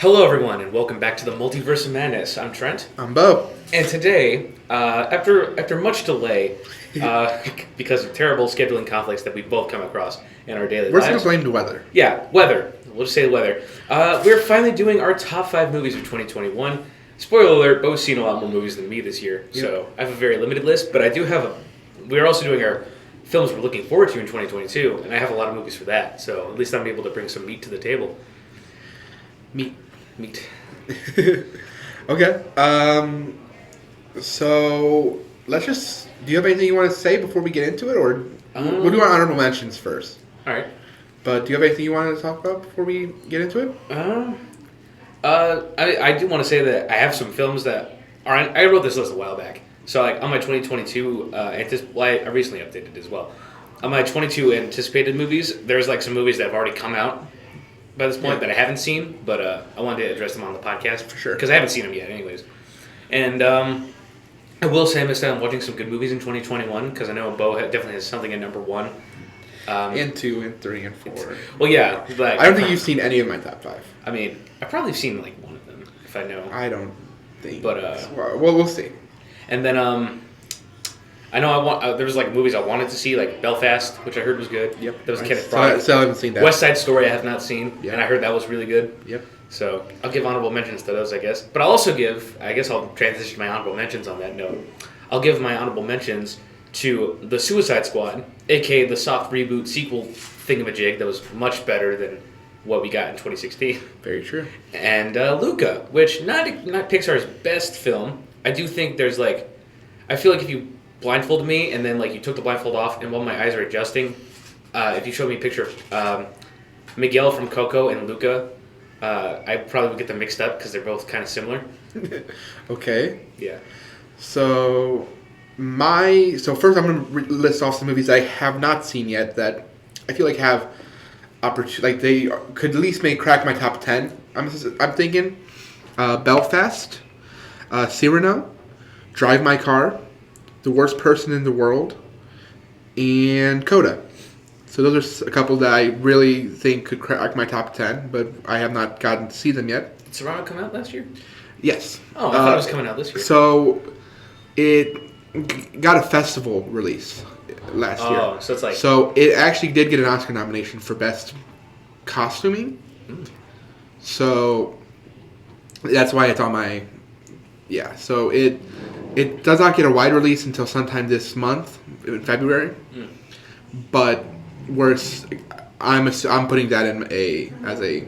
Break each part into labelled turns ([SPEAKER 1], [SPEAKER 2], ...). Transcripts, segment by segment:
[SPEAKER 1] Hello, everyone, and welcome back to the Multiverse of Madness. I'm Trent.
[SPEAKER 2] I'm Beau.
[SPEAKER 1] And today, after much delay, because of terrible scheduling conflicts that we both come across in our daily
[SPEAKER 2] We're
[SPEAKER 1] lives.
[SPEAKER 2] going to blame the weather.
[SPEAKER 1] Yeah, weather. We'll just say the weather. We're finally doing our top 5 movies of 2021. Spoiler alert, Beau's seen a lot more movies than me this year, so I have a very limited list, but I do have we're also doing our films we're looking forward to in 2022, and I have a lot of movies for that, so at least I'm able to bring some meat to the table. Meat.
[SPEAKER 2] Okay. So let's just. Do you have anything you want to say before we get into it, or we'll do our honorable mentions first?
[SPEAKER 1] All right.
[SPEAKER 2] But do you have anything you want to talk about before we get into it?
[SPEAKER 1] I do want to say that I have some films that are. I wrote this list a while back, so like on my 2022 I recently updated it as well. On my 22 anticipated movies, there's like some movies that have already come out by this point that I haven't seen, but I wanted to address them on the podcast
[SPEAKER 2] for sure
[SPEAKER 1] because I haven't seen them yet, anyways. And I will say I missed out on watching some good movies in 2021 because I know Beau definitely has something at number 1.
[SPEAKER 2] And 2, and 3, and 4.
[SPEAKER 1] Well, yeah. Like,
[SPEAKER 2] I don't think you've seen any of my top 5.
[SPEAKER 1] I mean, I've probably seen like one of them if I know.
[SPEAKER 2] I don't think.
[SPEAKER 1] But
[SPEAKER 2] well, we'll see.
[SPEAKER 1] And then I know there was like movies I wanted to see, like Belfast, which I heard was good.
[SPEAKER 2] Yep.
[SPEAKER 1] That was Kenneth Branagh.
[SPEAKER 2] So I haven't seen that.
[SPEAKER 1] West Side Story I have not seen,
[SPEAKER 2] Yep.
[SPEAKER 1] and I heard that was really good.
[SPEAKER 2] Yep.
[SPEAKER 1] So I'll give honorable mentions to those, I guess. But I'll also I guess I'll transition my honorable mentions on that note. I'll give my honorable mentions to The Suicide Squad, a.k.a. the soft reboot sequel thingamajig that was much better than what we got in 2016.
[SPEAKER 2] Very true.
[SPEAKER 1] And Luca, which not Pixar's best film. I do think there's like, I feel like if you blindfolded me and then like you took the blindfold off and while my eyes are adjusting, if you showed me a picture of Miguel from Coco and Luca, I probably would get them mixed up because they're both kind of similar.
[SPEAKER 2] Okay.
[SPEAKER 1] Yeah.
[SPEAKER 2] So first I'm going to list off some movies I have not seen yet that I feel like have like they could at least crack my top 10. I'm thinking Belfast, Cyrano, Drive My Car, The Worst Person in the World, and Coda. So those are a couple that I really think could crack my top 10, but I have not gotten to see them yet.
[SPEAKER 1] Did Cyrano come out last year?
[SPEAKER 2] Yes.
[SPEAKER 1] Oh, I thought it was coming out this year.
[SPEAKER 2] So it got a festival release last year.
[SPEAKER 1] Oh, so it's like...
[SPEAKER 2] So it actually did get an Oscar nomination for Best Costuming. So that's why it's on my... Yeah, so it does not get a wide release until sometime this month, in February. But I'm putting that as a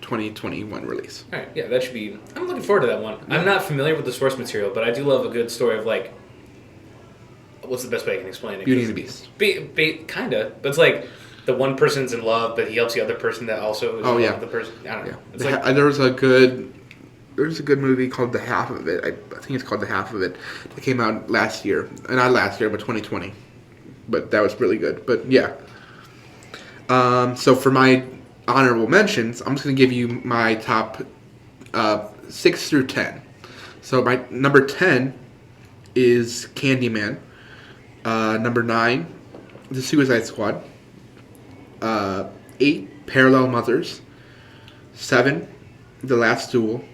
[SPEAKER 2] 2021 release.
[SPEAKER 1] All right, yeah, that should be... I'm looking forward to that one. I'm not familiar with the source material, but I do love a good story of like... What's the best way I can explain it?
[SPEAKER 2] Beauty and the Beast.
[SPEAKER 1] Kinda, but it's like the one person's in love, but he helps the other person that also is in love with the person. I don't know.
[SPEAKER 2] Yeah. There's a good movie called The Half of It. I think it's called The Half of It. That came out last year. Not last year, but 2020. But that was really good. But yeah. So for my honorable mentions, I'm just going to give you my top 6 through 10. So my number 10 is Candyman. Number 9, The Suicide Squad. 8, Parallel Mothers. 7, The Last Duel.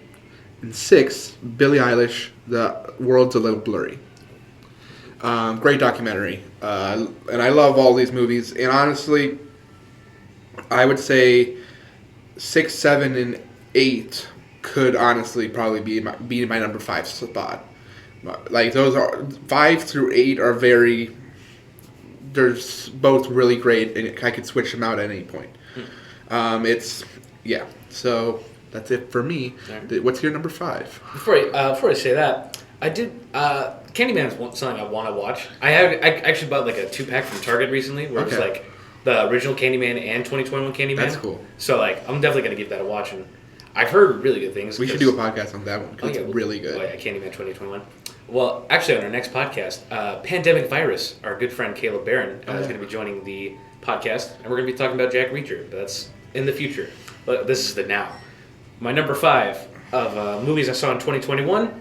[SPEAKER 2] And 6, Billie Eilish, The World's a Little Blurry. Great documentary. And I love all these movies. And honestly, I would say 6, 7, and 8 could honestly probably be my number 5 spot. Like those are 5 through 8 are they're both really great, and I could switch them out at any point. So that's it for me. Right. What's your number 5?
[SPEAKER 1] Before I say that, I did Candyman is something I want to watch. I actually bought like a 2-pack from Target recently, where it was like the original Candyman and 2021 Candyman.
[SPEAKER 2] That's cool.
[SPEAKER 1] So like I'm definitely gonna give that a watch, and I've heard really good things.
[SPEAKER 2] We should do a podcast on that one because it's really good.
[SPEAKER 1] Oh yeah, Candyman 2021. Well, actually, on our next podcast, Pandemic Virus, our good friend Caleb Barron is going to be joining the podcast, and we're going to be talking about Jack Reacher. But that's in the future. But this is the now. My number 5 of movies I saw in 2021.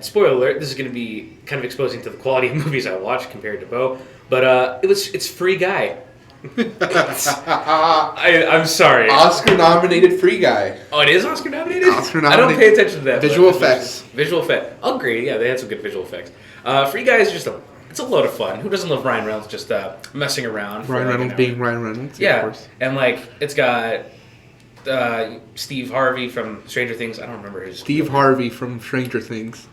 [SPEAKER 1] Spoiler alert: this is going to be kind of exposing to the quality of movies I watch compared to Beau. But it's Free Guy. I'm sorry.
[SPEAKER 2] Oscar-nominated Free Guy.
[SPEAKER 1] Oh, it is Oscar nominated?
[SPEAKER 2] Oscar-nominated.
[SPEAKER 1] I don't pay attention to that.
[SPEAKER 2] Visual effects.
[SPEAKER 1] Visual effects. Oh, great. Yeah, they had some good visual effects. Free Guy is just it's a load of fun. Who doesn't love Ryan Reynolds just messing around?
[SPEAKER 2] Ryan Reynolds being Ryan Reynolds.
[SPEAKER 1] Yeah.
[SPEAKER 2] Of course.
[SPEAKER 1] And it's got Steve Harvey from Stranger Things. I don't remember his.
[SPEAKER 2] Steve Harvey from Stranger Things.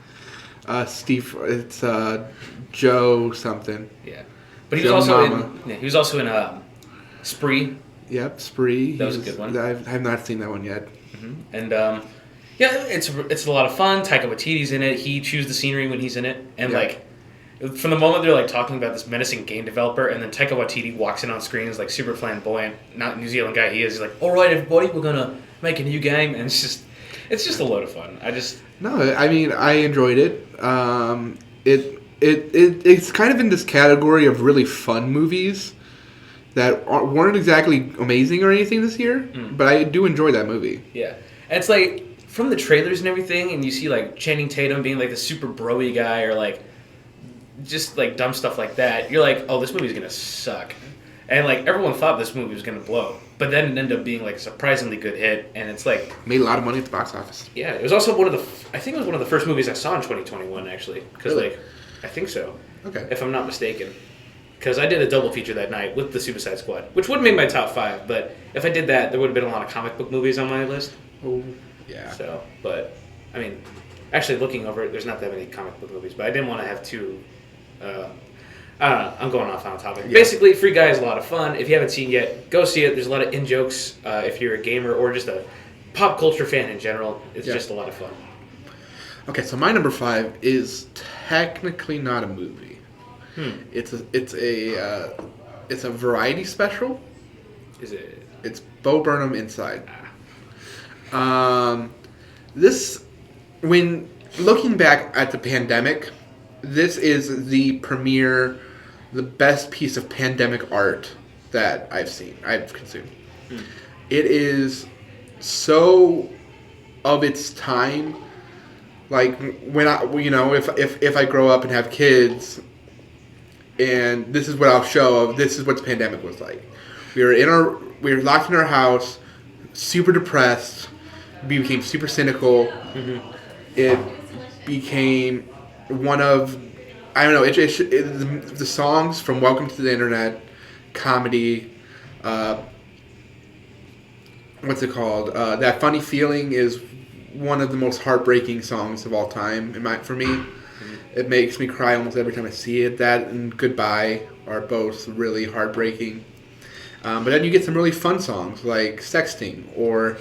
[SPEAKER 2] It's Joe something.
[SPEAKER 1] Yeah. But he
[SPEAKER 2] Joe
[SPEAKER 1] was also
[SPEAKER 2] Mama.
[SPEAKER 1] he was also in Spree.
[SPEAKER 2] Yep, Spree.
[SPEAKER 1] That was a good one.
[SPEAKER 2] I have not seen that one yet.
[SPEAKER 1] Mm-hmm. And it's a lot of fun. Taika Waititi's in it. He chews the scenery when he's in it. And from the moment they're talking about this menacing game developer, and then Taika Waititi walks in on screen as super flamboyant, not New Zealand guy he is. He's like, "All right, everybody, we're gonna make a new game," and it's just a load of fun.
[SPEAKER 2] I enjoyed it. It's kind of in this category of really fun movies that weren't exactly amazing or anything this year, but I do enjoy that movie.
[SPEAKER 1] Yeah, and it's from the trailers and everything, and you see Channing Tatum being the super bro-y guy, or just dumb stuff like that. You're like, oh, this movie's gonna suck, and everyone thought this movie was gonna blow, but then it ended up being a surprisingly good hit, and it's
[SPEAKER 2] made a lot of money at the box office.
[SPEAKER 1] Yeah, it was also I think it was one of the first movies I saw in 2021 actually, because
[SPEAKER 2] Really?
[SPEAKER 1] I think so.
[SPEAKER 2] Okay.
[SPEAKER 1] If I'm not mistaken. Because I did a double feature that night with the Suicide Squad, which would have made my top 5, but if I did that, there would have been a lot of comic book movies on my list.
[SPEAKER 2] Oh, yeah.
[SPEAKER 1] So, but, actually looking over it, there's not that many comic book movies, but I didn't want to have two, I don't know, I'm going off on a topic. Yeah. Basically, Free Guy is a lot of fun. If you haven't seen it yet, go see it. There's a lot of in-jokes if you're a gamer or just a pop culture fan in general. It's just a lot of fun.
[SPEAKER 2] Okay, so my number 5 is technically not a movie. It's a variety special.
[SPEAKER 1] Is it?
[SPEAKER 2] It's Bo Burnham Inside. This, when looking back at the pandemic, this is the best piece of pandemic art that I've consumed. It is so of its time. When if I grow up and have kids, and this is what I'll show of this is what the pandemic was like. We were locked in our house, super depressed. We became super cynical. Mm-hmm. It became one of the songs from Welcome to the Internet, comedy. What's it called? That Funny Feeling is one of the most heartbreaking songs of all time for me. Mm-hmm. It makes me cry almost every time I see it. That and Goodbye are both really heartbreaking. But then you get some really fun songs like Sexting or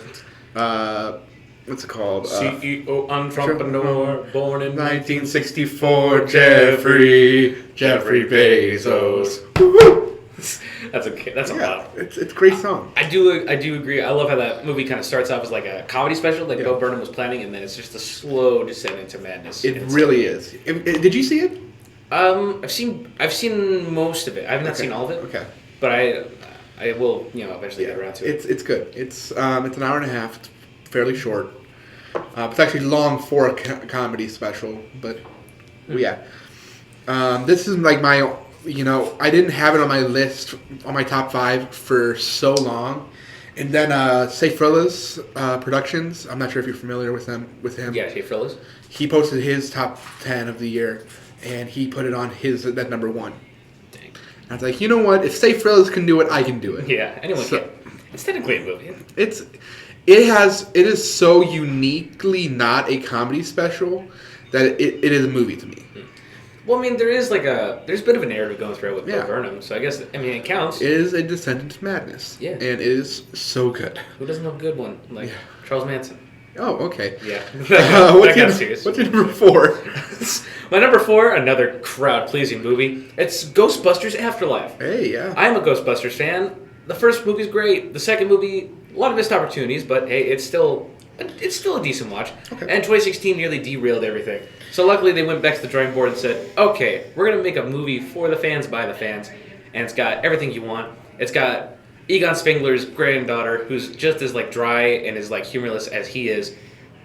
[SPEAKER 2] what's it called?
[SPEAKER 1] CEO entrepreneur, born in
[SPEAKER 2] 1964, Jeffrey Bezos.
[SPEAKER 1] That's a lot.
[SPEAKER 2] It's a great song.
[SPEAKER 1] I do agree. I love how that movie kind of starts off as a comedy special, Bo Burnham was planning, and then it's just a slow descent into madness.
[SPEAKER 2] It really is. Did you see it?
[SPEAKER 1] I've seen most of it. I have not seen all of it.
[SPEAKER 2] Okay.
[SPEAKER 1] But I will eventually get around to it.
[SPEAKER 2] It's good. It's an hour and a half. It's fairly short. It's actually long for a comedy special, but yeah. This is my. I didn't have it on my list, on my top 5 for so long. And then Say Frilla's Productions, I'm not sure if you're familiar with him.
[SPEAKER 1] Yeah, Say Frilla's.
[SPEAKER 2] He posted his top 10 of the year, and he put it on that number 1.
[SPEAKER 1] Dang.
[SPEAKER 2] And I was like, you know what? If Say Frilla's can do it, I can do it.
[SPEAKER 1] Yeah, anyone can. It's technically a movie.
[SPEAKER 2] It is so uniquely not a comedy special that it is a movie to me.
[SPEAKER 1] Well, there's a bit of a narrative going through it with Bo Burnham, so I guess, it counts.
[SPEAKER 2] It is a descent into madness. Yeah. And it is so good.
[SPEAKER 1] Who doesn't know a good one? Charles Manson.
[SPEAKER 2] Oh, okay.
[SPEAKER 1] Yeah.
[SPEAKER 2] What's your number 4?
[SPEAKER 1] My number 4, another crowd-pleasing movie. It's Ghostbusters Afterlife.
[SPEAKER 2] Hey, yeah.
[SPEAKER 1] I'm a Ghostbusters fan. The first movie's great. The second movie, a lot of missed opportunities, but hey, it's still a decent watch. Okay. And 2016 nearly derailed everything. So luckily they went back to the drawing board and said, okay, we're going to make a movie for the fans, by the fans. And it's got everything you want. It's got Egon Spengler's granddaughter, who's just as dry and as humorless as he is.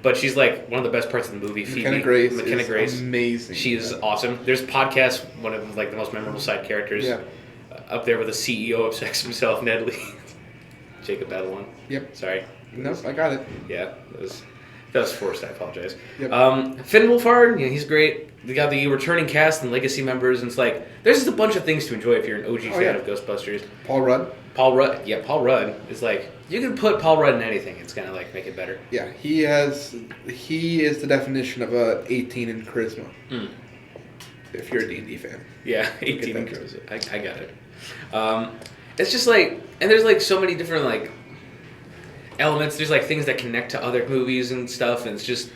[SPEAKER 1] But she's one of the best parts of the movie.
[SPEAKER 2] McKenna Grace. Amazing.
[SPEAKER 1] She is awesome. There's Podcast, one of the most memorable side characters.
[SPEAKER 2] Yeah.
[SPEAKER 1] up there with the CEO of Sex himself, Ned Lee. Jacob Batalon.
[SPEAKER 2] Yep.
[SPEAKER 1] Sorry.
[SPEAKER 2] No, I got it.
[SPEAKER 1] Yeah, that was forced. I apologize.
[SPEAKER 2] Yep.
[SPEAKER 1] Finn Wolfhard, he's great. They got the returning cast and legacy members, and it's like there's just a bunch of things to enjoy if you're an OG fan of Ghostbusters.
[SPEAKER 2] Paul Rudd.
[SPEAKER 1] Paul Rudd is like you can put Paul Rudd in anything. It's gonna like make it better.
[SPEAKER 2] Yeah, he is the definition of a 18 in charisma. Mm. If you're a D&D fan.
[SPEAKER 1] Yeah, 18 in charisma. I got it. It's just like, and there's like so many different like elements. There's like things that connect to other movies and stuff, and it's just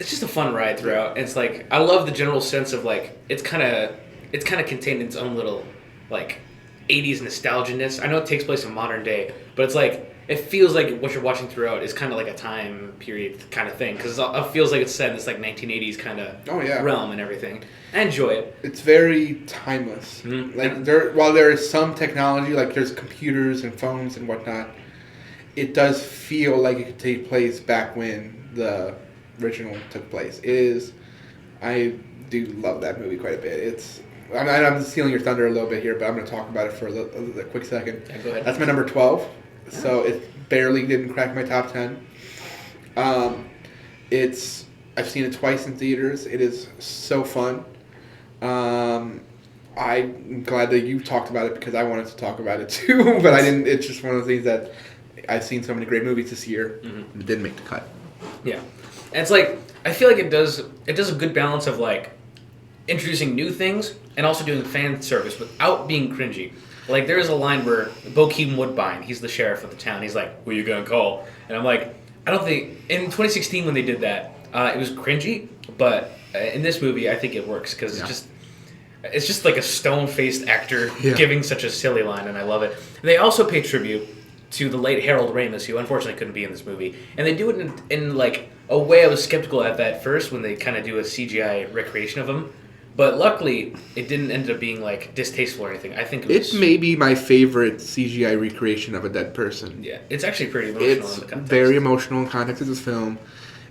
[SPEAKER 1] a fun ride throughout. And it's like I love the general sense of like it's kind of contained in its own little like 80s nostalgia-ness. I know it takes place in modern day, but it's like it feels like what you're watching throughout is kind of like a time period kind of thing because it feels like it's set in this like 1980s kind of realm and everything. I enjoy it.
[SPEAKER 2] It's very timeless.
[SPEAKER 1] Mm-hmm.
[SPEAKER 2] Like while there is some technology, like there's computers and phones and whatnot, it does feel like it could take place back when the original took place. I do love that movie quite a bit. I'm stealing your thunder a little bit here, but I'm going to talk about it for a quick second.
[SPEAKER 1] Yeah, go ahead.
[SPEAKER 2] That's my number 12, so it barely didn't crack my top 10. I've seen it twice in theaters. It is so fun. I'm glad that you talked about it because I wanted to talk about it too, but I didn't. It's just one of the things that I've seen so many great movies this year. Mm-hmm. It didn't make the cut.
[SPEAKER 1] Yeah, and it's like I feel like it does a good balance of like introducing new things and also doing fan service without being cringy. Like there is a line where Beau Woodbine, he's the sheriff of the town. He's like, "Who are you gonna call?" And I'm like, I don't think in 2016 when they did that, it was cringy, but in this movie I think it works because it's just like a stone-faced actor giving such a silly line, and I love it. They also pay tribute to the late Harold Ramis, who unfortunately couldn't be in this movie, and they do it in like a way I was skeptical at that first when they kind of do a CGI recreation of him. But luckily, it didn't end up being like distasteful or anything. I think it
[SPEAKER 2] may be my favorite CGI recreation of a dead person.
[SPEAKER 1] Yeah, it's actually pretty emotional in the context.
[SPEAKER 2] It's very emotional in the context of this film.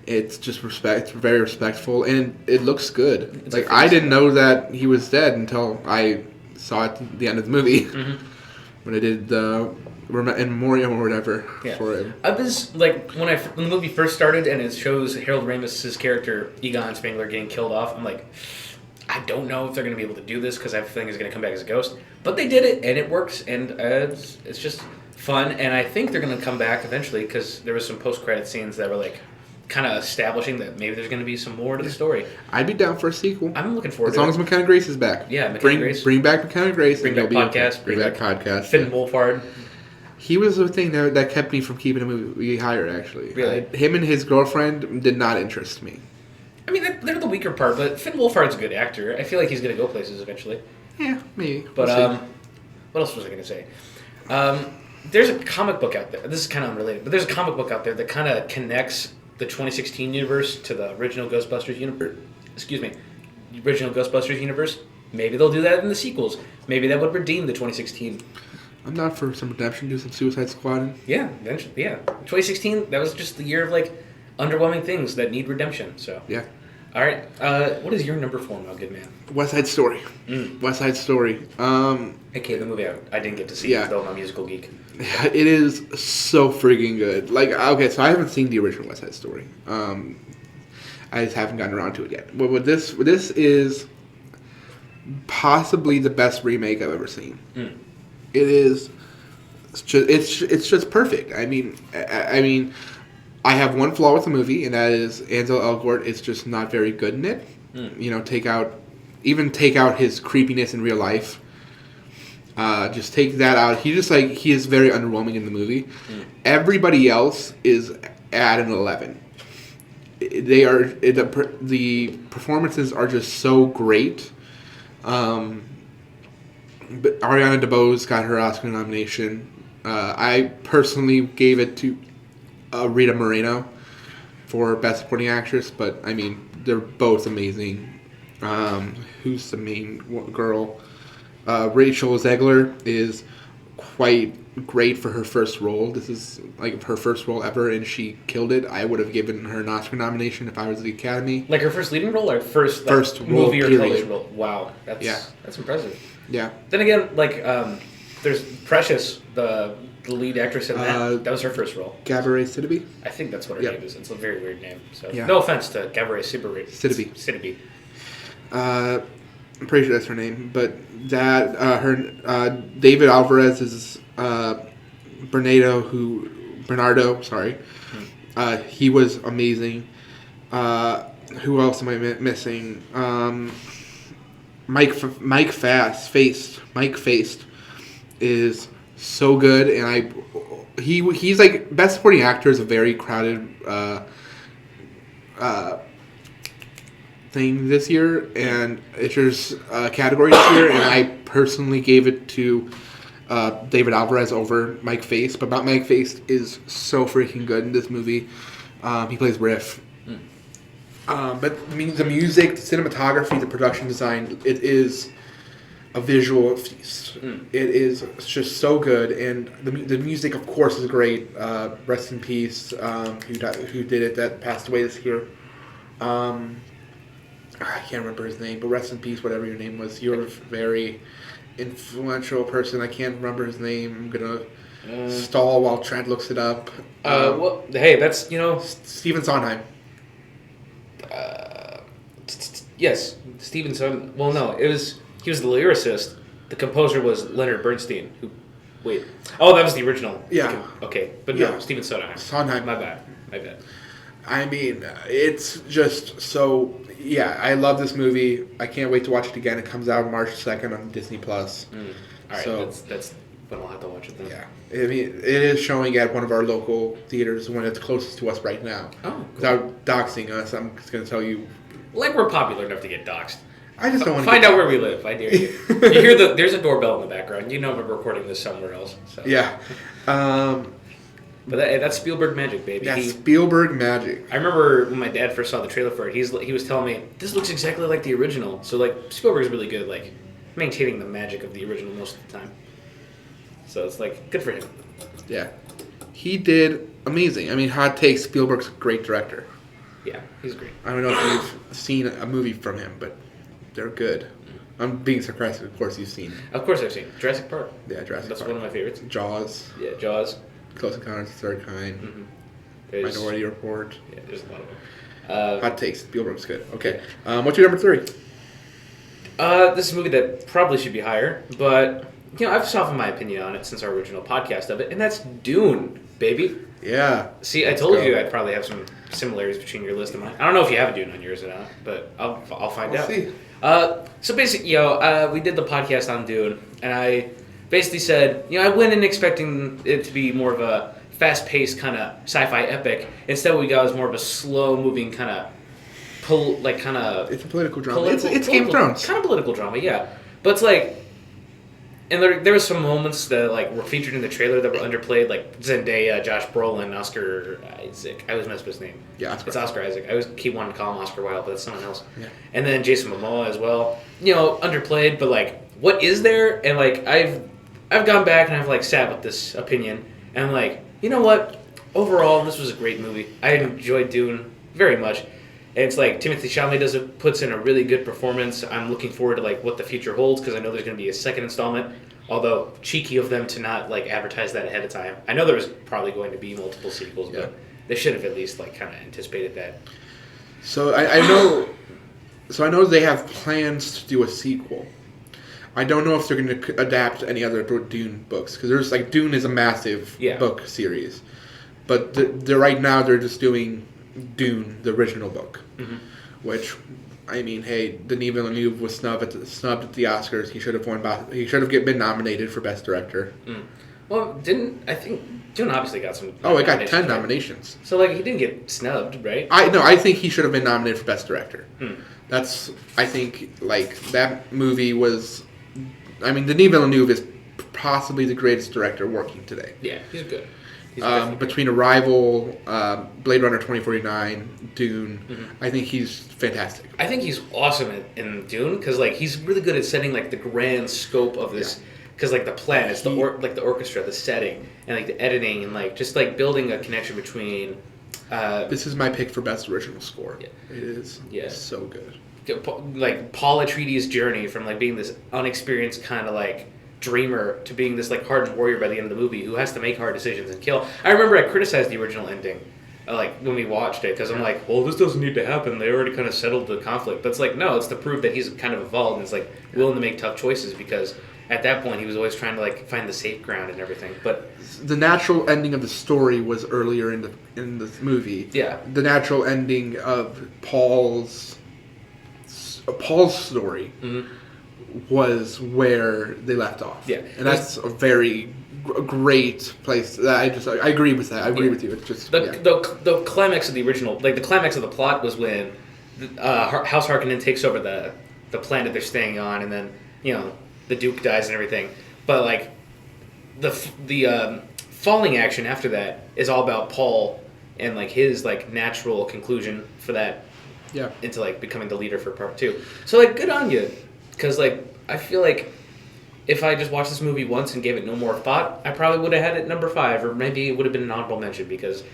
[SPEAKER 2] It's just it's very respectful, and it looks good. It's like I didn't know that he was dead until I saw it at the end of the movie when I did the in memoriam or whatever for him.
[SPEAKER 1] I was like when the movie first started and it shows Harold Ramis' character Egon Spengler getting killed off. I'm like, I don't know if they're going to be able to do this because I have a feeling he's going to come back as a ghost. But they did it, and it works, and it's just fun. And I think they're going to come back eventually because there was some post-credit scenes that were like kind of establishing that maybe there's going to be some more to the story.
[SPEAKER 2] I'd be down for a sequel.
[SPEAKER 1] I'm looking forward to it.
[SPEAKER 2] As long as McKenna Grace is back.
[SPEAKER 1] Yeah, McKenna Grace.
[SPEAKER 2] Bring back McKenna Grace.
[SPEAKER 1] Bring back podcast.
[SPEAKER 2] Bring back podcast.
[SPEAKER 1] Finn Wolfhard.
[SPEAKER 2] He was the thing that kept me from keeping the movie higher, actually.
[SPEAKER 1] Really?
[SPEAKER 2] Him and his girlfriend did not interest me.
[SPEAKER 1] I mean, they're the weaker part, but Finn Wolfhard's a good actor. I feel like he's going to go places eventually.
[SPEAKER 2] Yeah, maybe.
[SPEAKER 1] But what else was I going to say? There's a comic book out there. This is kind of unrelated, but there's a comic book out there that kind of connects the 2016 universe to the original Ghostbusters universe. Excuse me, the original Ghostbusters universe. Maybe they'll do that in the sequels. Maybe that would redeem the 2016.
[SPEAKER 2] I'm not for some redemption. Do some Suicide Squad.
[SPEAKER 1] Yeah, eventually. Yeah, 2016. That was just the year of like underwhelming things that need redemption. So
[SPEAKER 2] yeah.
[SPEAKER 1] All right. What is your number 4 now, good man?
[SPEAKER 2] West Side Story. West Side Story.
[SPEAKER 1] Okay, the movie I didn't get to see. Though I'm a musical geek.
[SPEAKER 2] Yeah, it is so freaking good. Like, okay, so I haven't seen the original West Side Story. I just haven't gotten around to it yet. But this is possibly the best remake I've ever seen. It is. It's just perfect. I mean, I have one flaw with the movie, and that is Ansel Elgort is just not very good in it. You know, take out his creepiness in real life. Just take that out. He is very underwhelming in the movie. Everybody else is at an 11. They are the performances are just so great. But Ariana DeBose got her Oscar nomination. I personally gave it to Rita Moreno for Best Supporting Actress, but I mean they're both amazing. Who's the main girl? Rachel Zegler is quite great for her first role. This is like her first role ever, and she killed it. I would have given her an Oscar nomination if I was the Academy.
[SPEAKER 1] Like her first leading role or first
[SPEAKER 2] role,
[SPEAKER 1] movie or
[SPEAKER 2] period.
[SPEAKER 1] television role? Wow, that's impressive.
[SPEAKER 2] Yeah.
[SPEAKER 1] Then again, like there's Precious, the lead actress in that. That was her first role.
[SPEAKER 2] Gabourey Sidibe?
[SPEAKER 1] I think that's what her name is. It's a very weird name. So no offense to Gabourey Sidibe.
[SPEAKER 2] I'm pretty sure that's her name, but David Alvarez is Bernardo. Sorry, he was amazing. Who else am I missing? Mike Faced is so good, and he's like best supporting actor is a very crowded thing this year, and it's just category this year, and I personally gave it to David Alvarez over Mike Faced, but Mike Faced is so freaking good in this movie. He plays Riff. But I mean, the music, the cinematography, the production design, it is a visual feast. It is just so good, and the music, of course, is great. Rest in peace, who did it, that passed away this year. I can't remember his name, but rest in peace, whatever your name was. You're a very influential person. I can't remember his name. I'm gonna stall while Trent looks it up.
[SPEAKER 1] Well, hey, that's
[SPEAKER 2] Stephen Sondheim.
[SPEAKER 1] Yes, Stephen Sondheim. Well, no, he was the lyricist. The composer was Leonard Bernstein. That was the original.
[SPEAKER 2] Yeah.
[SPEAKER 1] Okay, but no, Stephen Sondheim.
[SPEAKER 2] Sondheim.
[SPEAKER 1] My bad.
[SPEAKER 2] I mean, it's just so. Yeah, I love this movie. I can't wait to watch it again. It comes out March 2nd on Disney Plus.
[SPEAKER 1] All right, so that's when I'll have to watch it then.
[SPEAKER 2] Yeah, I mean, it is showing at one of our local theaters, one that's closest to us right now.
[SPEAKER 1] Oh, cool.
[SPEAKER 2] Without doxing us, I'm just going to tell you.
[SPEAKER 1] Like we're popular enough to get doxed.
[SPEAKER 2] I just don't want to
[SPEAKER 1] find out where we live. I dare you. You hear there's a doorbell in the background. You know we're recording this somewhere else. So.
[SPEAKER 2] Yeah.
[SPEAKER 1] But that's Spielberg magic, baby.
[SPEAKER 2] That's Spielberg magic.
[SPEAKER 1] I remember when my dad first saw the trailer for it, he was telling me, this looks exactly like the original. So, like, Spielberg's really good at, like, maintaining the magic of the original most of the time. So it's, like, good for him.
[SPEAKER 2] Yeah. He did amazing. I mean, hot take, Spielberg's a great director.
[SPEAKER 1] Yeah, he's great.
[SPEAKER 2] I don't know if you've seen a movie from him, but they're good. I'm being sarcastic. Of course you've seen.
[SPEAKER 1] Of course I've seen. Jurassic Park.
[SPEAKER 2] Yeah, Jurassic Park.
[SPEAKER 1] That's one of my favorites.
[SPEAKER 2] Jaws.
[SPEAKER 1] Yeah, Jaws.
[SPEAKER 2] Close Encounters of the Third Kind.
[SPEAKER 1] Mm-hmm.
[SPEAKER 2] Minority Report.
[SPEAKER 1] Yeah, there's a lot of them.
[SPEAKER 2] Hot takes. Spielberg's good. Okay. What's your number 3?
[SPEAKER 1] This is a movie that probably should be higher, but I've softened my opinion on it since our original podcast of it, and that's Dune, baby.
[SPEAKER 2] Yeah.
[SPEAKER 1] See, I told you I'd probably have some similarities between your list and mine. I don't know if you have a Dune on yours or not, but I'll find out.
[SPEAKER 2] See.
[SPEAKER 1] So basically, we did the podcast on Dune, and I basically said, I went in expecting it to be more of a fast-paced kind of sci-fi epic. Instead, what we got was more of a slow-moving kind of,
[SPEAKER 2] It's a political drama. It's Game of Thrones.
[SPEAKER 1] Kind of political drama, yeah. But it's like, and there was some moments that like were featured in the trailer that were underplayed, like Zendaya, Josh Brolin, Oscar Isaac. I always mess up his name.
[SPEAKER 2] Yeah,
[SPEAKER 1] it's Oscar Isaac. I always keep wanting to call him Oscar Wilde, but it's someone else.
[SPEAKER 2] Yeah.
[SPEAKER 1] And then Jason Momoa as well. Underplayed, but like, what is there? And like, I've gone back and I've like sat with this opinion, and I'm like, you know what? Overall, this was a great movie. I enjoyed Dune very much. And it's like Timothée Chalamet puts in a really good performance. I'm looking forward to like what the future holds because I know there's going to be a second installment. Although cheeky of them to not like advertise that ahead of time. I know there was probably going to be multiple sequels, but they should have at least like kind of anticipated that.
[SPEAKER 2] So I know. So I know they have plans to do a sequel. I don't know if they're going to adapt any other Dune books because there's like Dune is a massive book series, but they're right now they're just doing Dune, the original book, which, I mean, hey, Denis Villeneuve was snubbed at the Oscars. He should have been nominated for Best Director.
[SPEAKER 1] Well, I think Dune obviously got some.
[SPEAKER 2] Oh, it got 10 nominations.
[SPEAKER 1] So like he didn't get snubbed, right?
[SPEAKER 2] I think he should have been nominated for Best Director. I think like that movie was. I mean, Denis Villeneuve is possibly the greatest director working today.
[SPEAKER 1] Yeah, he's good.
[SPEAKER 2] Between Arrival, Blade Runner 2049, Dune, I think he's fantastic.
[SPEAKER 1] I think he's awesome in Dune because like he's really good at setting like the grand scope of this. Because like the plan, it's the orchestra, the setting, and like the editing, and like just like building a connection between.
[SPEAKER 2] This is my pick for best original score.
[SPEAKER 1] Yeah.
[SPEAKER 2] It is so good.
[SPEAKER 1] like Paul Atreides' journey from like being this unexperienced kind of like dreamer to being this like hardened warrior by the end of the movie who has to make hard decisions and kill. I remember I criticized the original ending, like when we watched it, because I'm like, well, this doesn't need to happen. They already kind of settled the conflict. But it's like, no, it's to prove that he's kind of evolved and is like willing to make tough choices, because at that point he was always trying to like find the safe ground and everything. But
[SPEAKER 2] the natural ending of the story was earlier in the movie.
[SPEAKER 1] Yeah.
[SPEAKER 2] The natural ending of Paul's story was where they left off.
[SPEAKER 1] Yeah.
[SPEAKER 2] And that's a very great place. I agree with that. I agree with you. It's just
[SPEAKER 1] the climax of the original, like the climax of the plot was when House Harkonnen takes over the planet they're staying on, and then the Duke dies and everything. But like the falling action after that is all about Paul and like his like natural conclusion for that.
[SPEAKER 2] Yeah.
[SPEAKER 1] Into like becoming the leader for part 2. So like good on you, because like I feel like if I just watched this movie once and gave it no more thought, I probably would have had it number 5, or maybe it would have been an honorable mention, because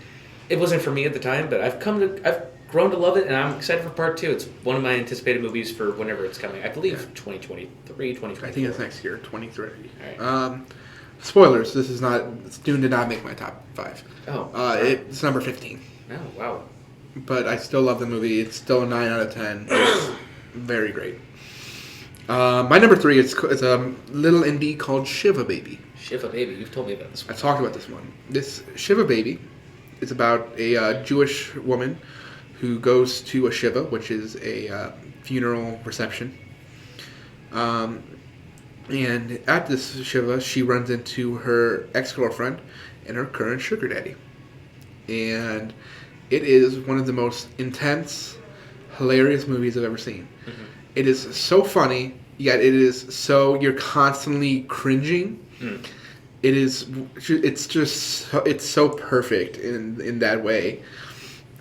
[SPEAKER 1] it wasn't for me at the time. But I've grown to love it, and I'm excited for part 2. It's one of my anticipated movies for whenever it's coming. I believe 2023, 2024.
[SPEAKER 2] I think it's next year, 23.
[SPEAKER 1] All right.
[SPEAKER 2] Spoilers. Dune did not make my top 5.
[SPEAKER 1] Oh.
[SPEAKER 2] It's number 15.
[SPEAKER 1] Oh wow.
[SPEAKER 2] But I still love the movie. It's still a 9 out of 10. It's very great. My number 3 is a little indie called Shiva Baby.
[SPEAKER 1] Shiva Baby. You've told me about this one.
[SPEAKER 2] I talked about this one. This Shiva Baby is about a Jewish woman who goes to a Shiva, which is a funeral reception. And at this Shiva, she runs into her ex-girlfriend and her current sugar daddy. And it is one of the most intense, hilarious movies I've ever seen. Mm-hmm. It is so funny, yet it is so, you're constantly cringing. Mm. It's so perfect in that way.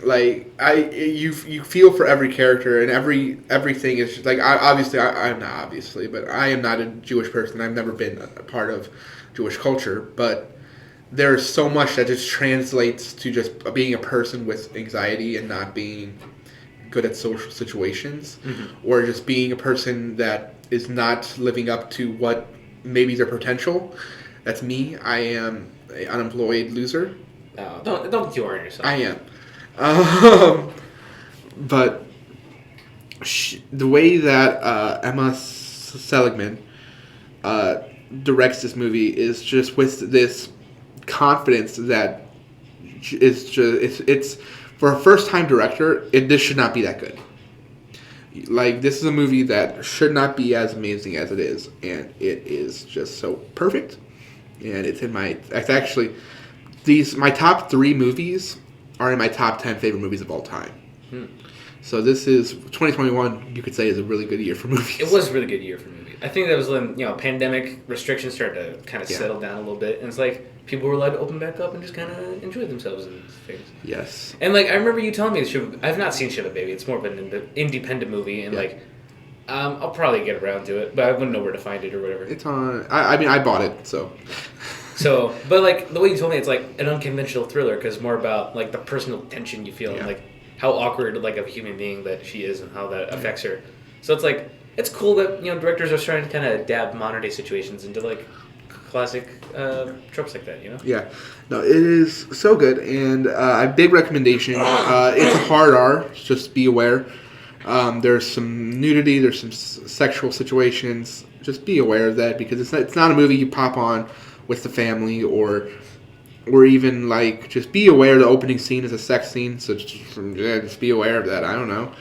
[SPEAKER 2] Like you feel for every character, and everything is just, like, I'm not obviously, but I am not a Jewish person. I've never been a part of Jewish culture, but there's so much that just translates to just being a person with anxiety and not being good at social situations, or just being a person that is not living up to what maybe their potential. That's me. I am an unemployed loser.
[SPEAKER 1] Don't be too hard on yourself.
[SPEAKER 2] I am. But the way that Emma Seligman directs this movie is just with this confidence that is just it's for a first-time director. This should not be that good. Like, this is a movie that should not be as amazing as it is, and it is just so perfect. And it's my top 3 movies are in my top 10 favorite movies of all time. So this is 2021. You could say is a really good year for movies.
[SPEAKER 1] It was a really good year for movies. I think that was when pandemic restrictions started to kind of settle down a little bit, and it's like people were allowed to open back up and just kind of enjoy themselves and things.
[SPEAKER 2] Yes.
[SPEAKER 1] And like I remember you telling me I've not seen Shiva Baby. It's more of an independent movie, and I'll probably get around to it, but I wouldn't know where to find it or whatever.
[SPEAKER 2] It's on. I bought it, so.
[SPEAKER 1] So, but like the way you told me, it's like an unconventional thriller, because more about like the personal tension you feel and like how awkward like of a human being that she is and how that affects her. So it's like it's cool that directors are starting to kind of adapt modern day situations into like classic tropes like that.
[SPEAKER 2] Yeah, no, it is so good, and a big recommendation. It's a hard R. Just be aware. There's some nudity. There's some sexual situations. Just be aware of that, because it's not a movie you pop on with the family, or even like, just be aware the opening scene is a sex scene. So just be aware of that. I don't know.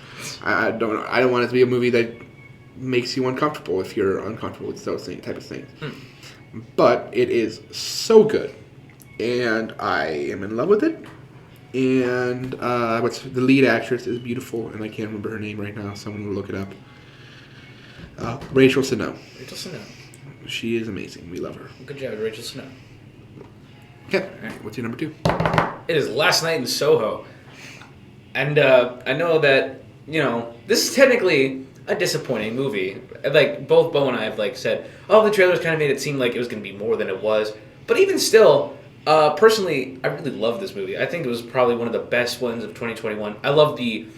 [SPEAKER 2] I don't want it to be a movie that makes you uncomfortable if you're uncomfortable with those type of things. But it is so good, and I am in love with it. And the lead actress is beautiful, and I can't remember her name right now. Someone will look it up. Rachel Snow.
[SPEAKER 1] Rachel Snow.
[SPEAKER 2] She is amazing. We love her.
[SPEAKER 1] Good job, Rachel Snow.
[SPEAKER 2] Okay. What's your number 2?
[SPEAKER 1] It is Last Night in Soho. And I know that, this is technically a disappointing movie. Like, both Beau and I have said, the trailers kind of made it seem like it was going to be more than it was. But even still, personally, I really love this movie. I think it was probably one of the best ones of 2021. I love the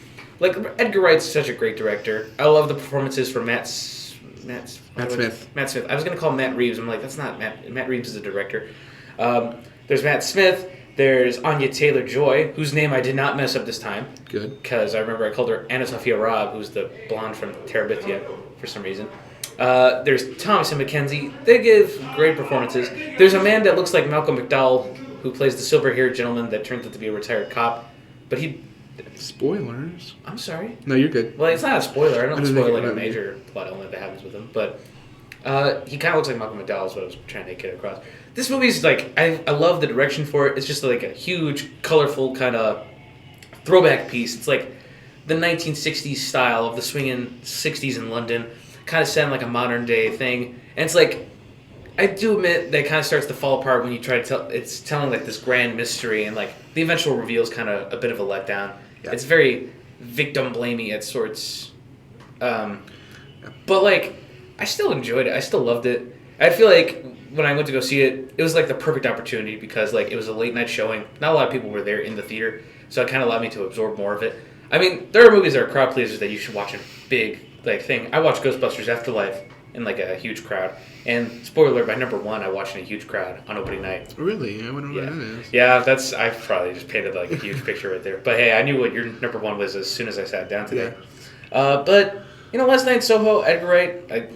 [SPEAKER 1] like Edgar Wright's such a great director. I love the performances from Matt Smith. Matt Smith. I was gonna call him Matt Reeves. I'm like, that's not Matt. Matt Reeves is a director. There's Matt Smith. There's Anya Taylor-Joy, whose name I did not mess up this time.
[SPEAKER 2] Good. Because
[SPEAKER 1] I remember I called her Anna Sophia Robb, who's the blonde from Terabithia for some reason. There's Thomas and Mackenzie. They give great performances. There's a man that looks like Malcolm McDowell, who plays the silver-haired gentleman that turns out to be a retired cop. But he...
[SPEAKER 2] Spoilers.
[SPEAKER 1] I'm sorry.
[SPEAKER 2] No, you're good.
[SPEAKER 1] Well, it's not a spoiler. I don't spoil like a major plot element that happens with him. But he kind of looks like Malcolm McDowell is what I was trying to get across. This movie's like... I love the direction for it. It's just like a huge, colorful kind of throwback piece. It's like the 1960s style of the swinging 60s in London. Kind of set in like a modern day thing. And it's like... I do admit that it kind of starts to fall apart when you try to tell... It's telling like this grand mystery and like the eventual reveal is kind of a bit of a letdown. Yeah. It's very victim-blamey at sorts. But like, I still enjoyed it. I still loved it. I feel like when I went to go see it, it was like the perfect opportunity because like it was a late night showing. Not a lot of people were there in the theater, so it kind of allowed me to absorb more of it. I mean, there are movies that are crowd pleasers that you should watch in big like thing. I watched Ghostbusters Afterlife in like a huge crowd. And spoiler alert, by number one, I watched in a huge crowd on opening night.
[SPEAKER 2] Really? I wonder what that is.
[SPEAKER 1] Yeah, I probably just painted like a huge picture right there. But hey, I knew what your number one was as soon as I sat down today. Yeah. But Last Night in Soho, Edgar Wright,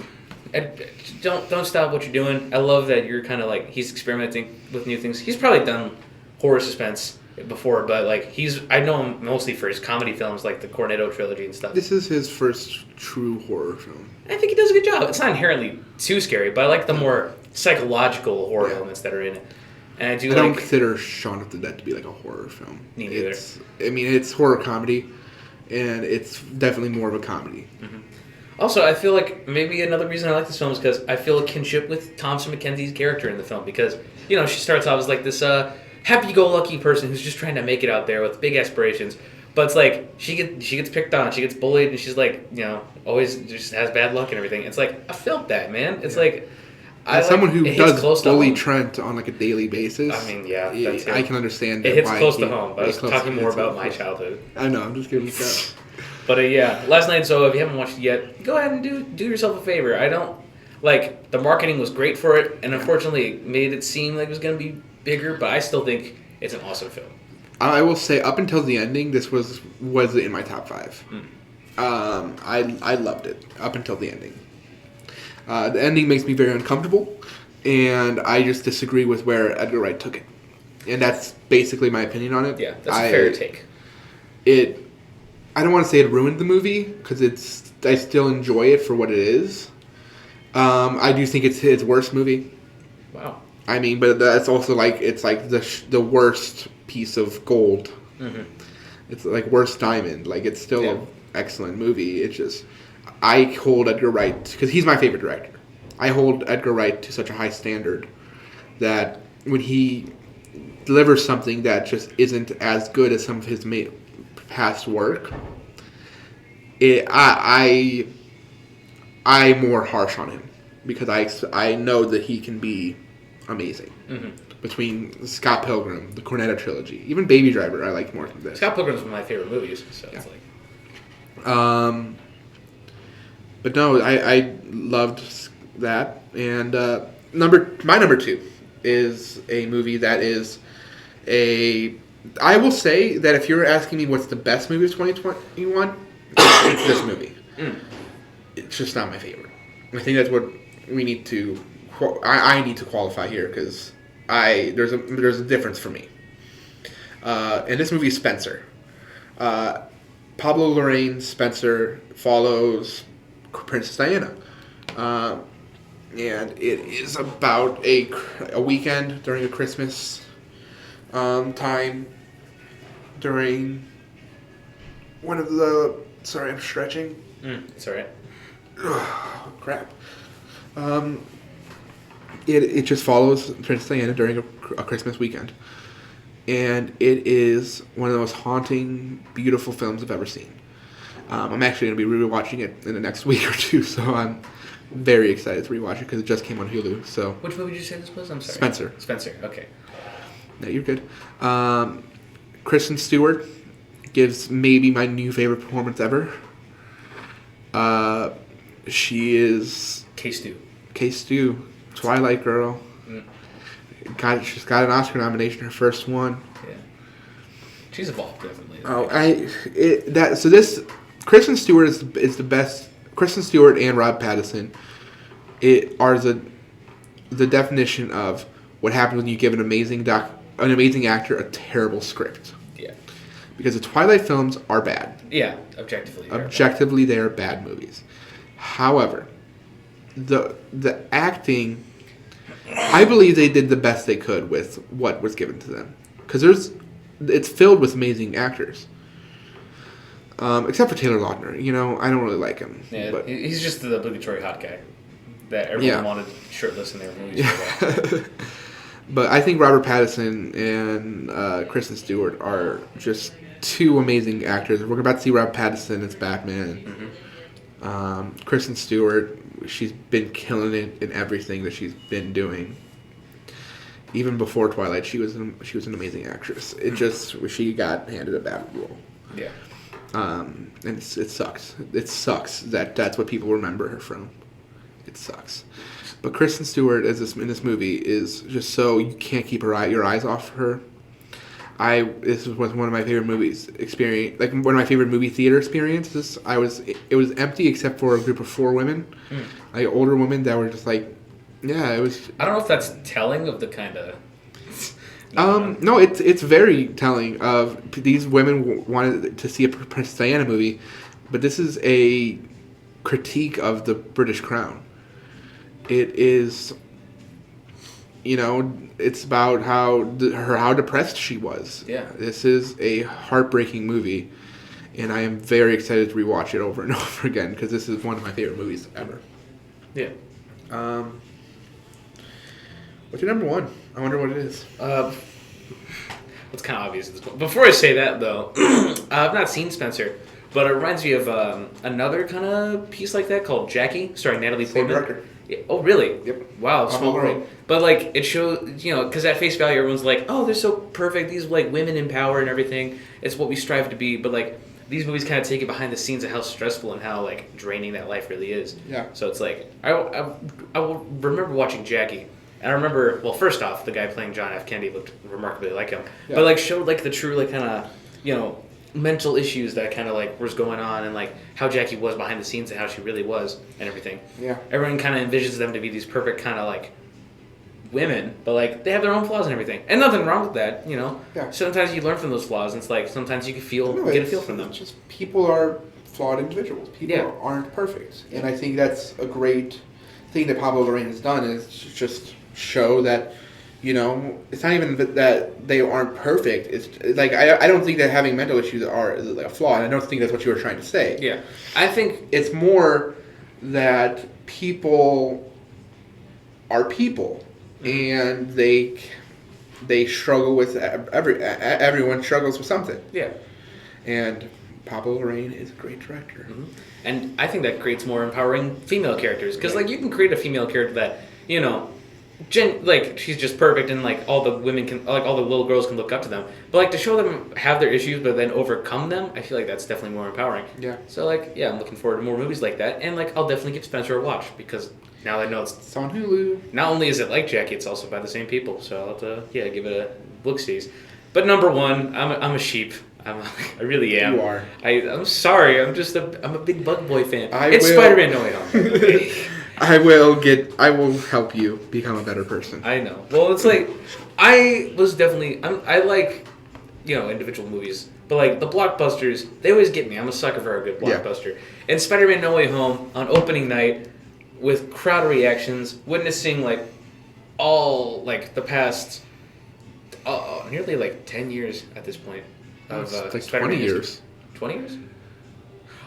[SPEAKER 1] don't stop what you're doing. I love that you're kind of like he's experimenting with new things. He's probably done horror suspense before, but like I know him mostly for his comedy films like the Cornetto trilogy and stuff.
[SPEAKER 2] This is his first true horror film.
[SPEAKER 1] I think he does a good job. It's not inherently too scary, but I like the more psychological horror elements that are in it. And I don't
[SPEAKER 2] consider Shaun of the Dead to be like a horror film.
[SPEAKER 1] Me neither.
[SPEAKER 2] It's horror comedy, and it's definitely more of a comedy.
[SPEAKER 1] Mm-hmm. Also, I feel like maybe another reason I like this film is because I feel a kinship with Thompson McKenzie's character in the film because, she starts off as like this happy-go-lucky person who's just trying to make it out there with big aspirations. But it's like she gets picked on, she gets bullied, and she's like, always just has bad luck and everything. It's like I felt that, man. It's like
[SPEAKER 2] as someone who does bully Trent on like a daily basis.
[SPEAKER 1] I mean, yeah, that's
[SPEAKER 2] I can understand.
[SPEAKER 1] It hits close to home. But I was talking more about my childhood.
[SPEAKER 2] I know. I'm just giving you that.
[SPEAKER 1] But Last Night. So if you haven't watched it yet, go ahead and do yourself a favor. I don't like the marketing was great for it, and unfortunately, it made it seem like it was going to be bigger. But I still think it's an awesome film.
[SPEAKER 2] I will say, up until the ending, this was in my top 5. I loved it up until the ending. The ending makes me very uncomfortable, and I just disagree with where Edgar Wright took it. And that's basically my opinion on it.
[SPEAKER 1] Yeah, that's a fair take.
[SPEAKER 2] I don't want to say it ruined the movie, because I still enjoy it for what it is. I do think it's his worst movie.
[SPEAKER 1] Wow.
[SPEAKER 2] I mean, but that's also like, it's like the worst piece of gold. Mm-hmm. It's like worst diamond. Like, it's still an excellent movie. It's just, I hold Edgar Wright, because he's my favorite director. I hold Edgar Wright to such a high standard that when he delivers something that just isn't as good as some of his past work, I'm more harsh on him because I know that he can be amazing. Mm-hmm. Between Scott Pilgrim, the Cornetto trilogy, even Baby Driver, I like more than this.
[SPEAKER 1] Scott Pilgrim is one of my favorite movies, so it's like.
[SPEAKER 2] But no, I loved that, and my number 2 is a movie that is I will say that if you're asking me what's the best movie of 2021, it's this movie. It's just not my favorite. I think that's what we need to. I need to qualify here because there's a difference for me. And this movie is Spencer. Pablo Larraín Spencer follows Princess Diana. And it is about a weekend during a Christmas time during one of the... Sorry, I'm stretching.
[SPEAKER 1] It's alright.
[SPEAKER 2] Oh, crap. It just follows Princess Diana during a Christmas weekend. And it is one of the most haunting, beautiful films I've ever seen. I'm actually going to be rewatching it in the next week or two, so I'm very excited to rewatch it because it just came on Hulu. So
[SPEAKER 1] which movie did you say this was? I'm sorry.
[SPEAKER 2] Spencer.
[SPEAKER 1] Okay.
[SPEAKER 2] No, you're good. Kristen Stewart gives maybe my new favorite performance ever. She is K-Stu, Twilight Girl. She's got an Oscar nomination, her first one.
[SPEAKER 1] Yeah, she's evolved definitely.
[SPEAKER 2] Kristen Stewart is the best. Kristen Stewart and Rob Pattinson are the definition of what happens when you give an amazing actor a terrible script.
[SPEAKER 1] Yeah,
[SPEAKER 2] because the Twilight films are bad.
[SPEAKER 1] Yeah, objectively.
[SPEAKER 2] Objectively, they are bad movies. However, the acting, I believe they did the best they could with what was given to them. Because it's filled with amazing actors. Except for Taylor Lautner. I don't really like him.
[SPEAKER 1] Yeah,
[SPEAKER 2] but
[SPEAKER 1] he's just the obligatory hot guy that everyone wanted shirtless in their movies.
[SPEAKER 2] Yeah. But I think Robert Pattinson and Kristen Stewart are just two amazing actors. We're about to see Robert Pattinson as Batman.
[SPEAKER 1] Mm-hmm.
[SPEAKER 2] Kristen Stewart, she's been killing it in everything that she's been doing. Even before Twilight, she was an amazing actress. She got handed a bad role.
[SPEAKER 1] Yeah.
[SPEAKER 2] And it sucks. It sucks that that's what people remember her from. It sucks. But Kristen Stewart in this movie is just so you can't keep your eyes off her. This was one of my favorite movies experience, like one of my favorite movie theater experiences. It was empty except for a group of 4 women, like older women that were just like, yeah, it was.
[SPEAKER 1] I don't know if that's telling of the kind of.
[SPEAKER 2] No, it's very telling of these women wanted to see a Princess Diana movie, but this is a critique of the British Crown. It is, it's about how depressed she was.
[SPEAKER 1] Yeah.
[SPEAKER 2] This is a heartbreaking movie, and I am very excited to rewatch it over and over again because this is one of my favorite movies ever.
[SPEAKER 1] Yeah.
[SPEAKER 2] What's your number one? I wonder what it is.
[SPEAKER 1] It's kind of obvious at this point. Before I say that, though, I've not seen Spencer, but it reminds me of another kind of piece like that called Jackie, starring Natalie Portman.
[SPEAKER 2] Same director.
[SPEAKER 1] Yeah. Oh, really?
[SPEAKER 2] Yep.
[SPEAKER 1] Wow, small world. But, it shows, because at face value, everyone's like, oh, they're so perfect. These, women in power and everything. It's what we strive to be. But, these movies kind of take it behind the scenes of how stressful and how, draining that life really is.
[SPEAKER 2] Yeah.
[SPEAKER 1] So it's I will remember watching Jackie. And I remember, well, first off, the guy playing John F. Kennedy looked remarkably like him. Yeah. But, showed, the true, kind of, mental issues that kind of, was going on and, how Jackie was behind the scenes and how she really was and everything.
[SPEAKER 2] Yeah.
[SPEAKER 1] Everyone kind of envisions them to be these perfect kind of, women. But, they have their own flaws and everything. And nothing wrong with that,
[SPEAKER 2] Yeah.
[SPEAKER 1] Sometimes you learn from those flaws. And it's sometimes you can get a feel from them.
[SPEAKER 2] It's just people are flawed individuals. People aren't perfect. And I think that's a great thing that Pablo Larraín has done is just show that, it's not even that they aren't perfect. It's I don't think that having mental issues are a flaw, and I don't think that's what you were trying to say.
[SPEAKER 1] Yeah, I think
[SPEAKER 2] it's more that people are people, and they struggle with everyone struggles with something.
[SPEAKER 1] Yeah, and
[SPEAKER 2] Pablo Larraín is a great director,
[SPEAKER 1] and I think that creates more empowering female characters because you can create a female character that she's just perfect and all the women can all the little girls can look up to them, but to show them have their issues but then overcome them, I feel that's definitely more empowering.
[SPEAKER 2] Yeah.
[SPEAKER 1] So I'm looking forward to more movies like that, and I'll definitely give Spencer a watch because now I know it's
[SPEAKER 2] on Hulu.
[SPEAKER 1] Not only is it like Jackie, it's also by the same people, so I'll have to give it a look-sees. But number one, I'm a sheep. I really am.
[SPEAKER 2] You are.
[SPEAKER 1] I'm sorry. I'm a big Bug Boy fan. It's
[SPEAKER 2] will-
[SPEAKER 1] Spider-Man No Way Home.
[SPEAKER 2] I will help you become a better person.
[SPEAKER 1] I know. Well, it's I was definitely I like individual movies, but the blockbusters, they always get me. I'm a sucker for a good blockbuster. Yeah. And Spider-Man No Way Home on opening night with crowd reactions, witnessing all the past nearly 10 years at this point of Spider-Man
[SPEAKER 2] 20 years.
[SPEAKER 1] 20 years?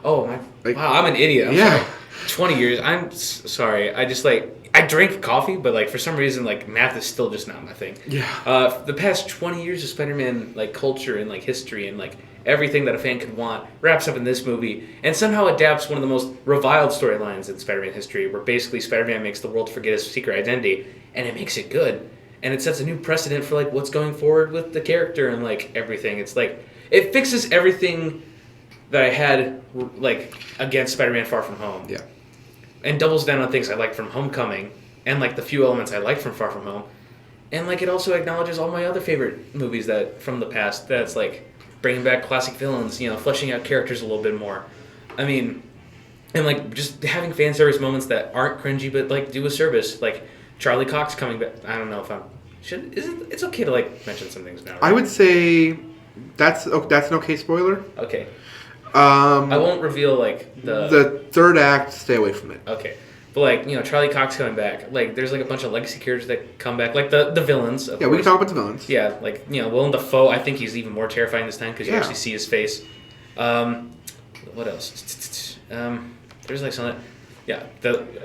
[SPEAKER 1] Oh my! Wow, I'm an idiot. I'm sorry. 20 years. I'm sorry. I just I drink coffee, but for some reason math is still just not my thing.
[SPEAKER 2] Yeah.
[SPEAKER 1] The past 20 years of Spider-Man culture and history and everything that a fan could want wraps up in this movie and somehow adapts one of the most reviled storylines in Spider-Man history, where basically Spider-Man makes the world forget his secret identity, and it makes it good, and it sets a new precedent for what's going forward with the character and everything. It's it fixes everything that I had like against Spider-Man: Far From Home.
[SPEAKER 2] Yeah.
[SPEAKER 1] And doubles down on things I liked from Homecoming and like the few elements I liked from Far From Home. And like it also acknowledges all my other favorite movies that from the past. That's like bringing back classic villains, fleshing out characters a little bit more. I mean, and like just having fan service moments that aren't cringy but like do a service. Like Charlie Cox coming back. I don't know if I'm it's okay to like mention some things now. Right?
[SPEAKER 2] I would say that's an okay spoiler.
[SPEAKER 1] Okay. I won't reveal like
[SPEAKER 2] the third act. Stay away from it.
[SPEAKER 1] Okay. But like Charlie Cox coming back, like there's like a bunch of legacy characters that come back, like the villains. Of course.
[SPEAKER 2] We can talk about the villains.
[SPEAKER 1] Yeah, like Willem Dafoe. I think he's even more terrifying this time because you actually see his face. What else? There's like something. Yeah,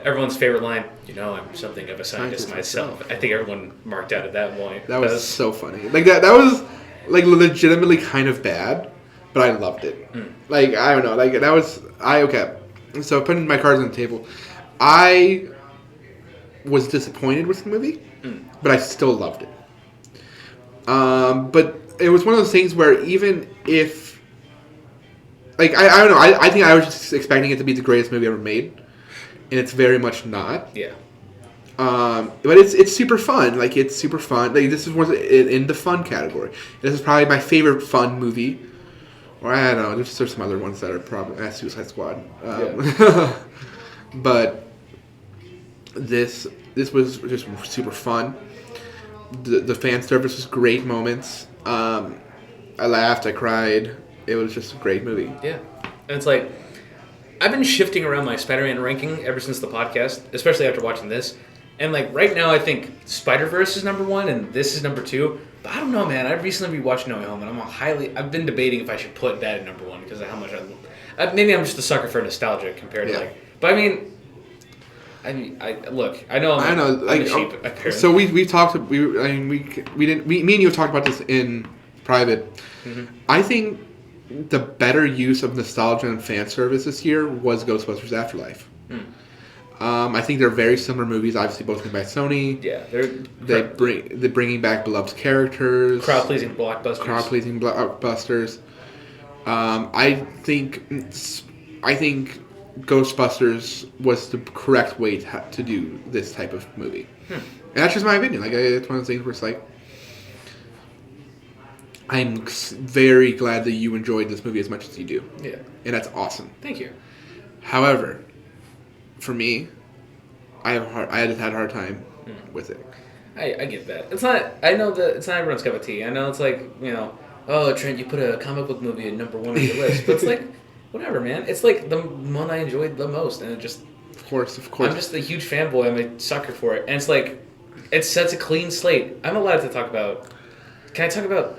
[SPEAKER 1] everyone's favorite line. I'm something of a scientist myself. I think everyone marked out at that point.
[SPEAKER 2] That was so funny. Like that was like legitimately kind of bad, but I loved it. Like I don't know. Like that was okay. So putting my cards on the table. I was disappointed with the movie, but I still loved it. But it was one of those things where even if, like, I don't know, I think I was just expecting it to be the greatest movie ever made, and it's very much not.
[SPEAKER 1] Yeah.
[SPEAKER 2] But it's super fun. Like, it's super fun. Like, this is one in the fun category. This is probably my favorite fun movie. Or I don't know, there's some other ones that are probably Suicide Squad. But this was just super fun. The fan service was great moments. I laughed, I cried. It was just a great movie.
[SPEAKER 1] Yeah. And it's like, I've been shifting around my Spider-Man ranking ever since the podcast, especially after watching this. And like right now I think Spider-Verse is number 1 and this is number 2. But I don't know, man. I recently rewatched No Way Home and I've been debating if I should put that at number 1 because of how much maybe I'm just a sucker for nostalgia compared to but I know I'm a sheep, apparently.
[SPEAKER 2] So we talked. Me and you have talked about this in private. Mm-hmm. I think the better use of nostalgia and fan service this year was Ghostbusters Afterlife. I think they're very similar movies. Obviously, both made by Sony.
[SPEAKER 1] Yeah,
[SPEAKER 2] they're bringing back beloved characters.
[SPEAKER 1] Crowd pleasing blockbusters. I think Ghostbusters was the correct way to do this type of movie. And that's just my opinion. Like, it's one of those things where it's like, I'm very glad that you enjoyed this movie as much as you do. Yeah.
[SPEAKER 2] And that's awesome.
[SPEAKER 1] Thank you.
[SPEAKER 2] However, for me, I just had a hard time with it.
[SPEAKER 1] I get that. It's not. I know that it's not everyone's cup of tea. I know it's like oh Trent, you put a comic book movie at number 1 on your list, but it's like. Whatever, man. It's like the one I enjoyed the most, and it just...
[SPEAKER 2] Of course.
[SPEAKER 1] I'm just a huge fanboy. I'm a sucker for it. And it's like, it sets a clean slate. I'm allowed to talk about... Can I talk about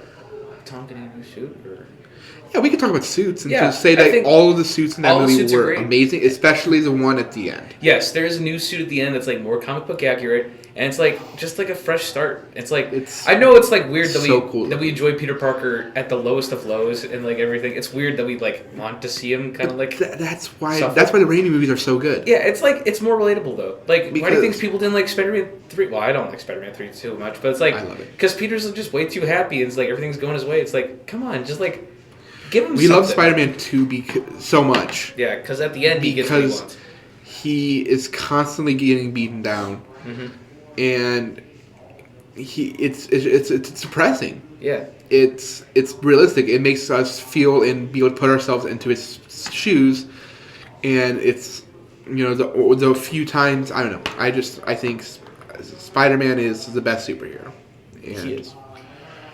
[SPEAKER 1] Tom getting a new suit? Or...
[SPEAKER 2] Yeah, we can talk about suits and just say that all of the suits in that movie were amazing, especially the one at the end.
[SPEAKER 1] Yes, there's a new suit at the end that's like more comic book accurate, and it's like just like a fresh start. It's like I know it's like weird that we enjoy Peter Parker at the lowest of lows and like everything. It's weird that we like want to see him kind of like
[SPEAKER 2] that's why the Raimi movies are so good.
[SPEAKER 1] Yeah, it's like it's more relatable though. Like why do you think people didn't like Spider-Man 3? Well, I don't like Spider-Man 3 too much, but it's like
[SPEAKER 2] I love it
[SPEAKER 1] because Peter's just way too happy and it's like everything's going his way. It's like come on, just like.
[SPEAKER 2] We love Spider-Man 2 so much.
[SPEAKER 1] Yeah, because at the end he gets what he wants.
[SPEAKER 2] He is constantly getting beaten down, and it's depressing.
[SPEAKER 1] Yeah,
[SPEAKER 2] it's realistic. It makes us feel and be able to put ourselves into his shoes, and it's the few times I don't know. I think Spider-Man is the best superhero. And
[SPEAKER 1] he is.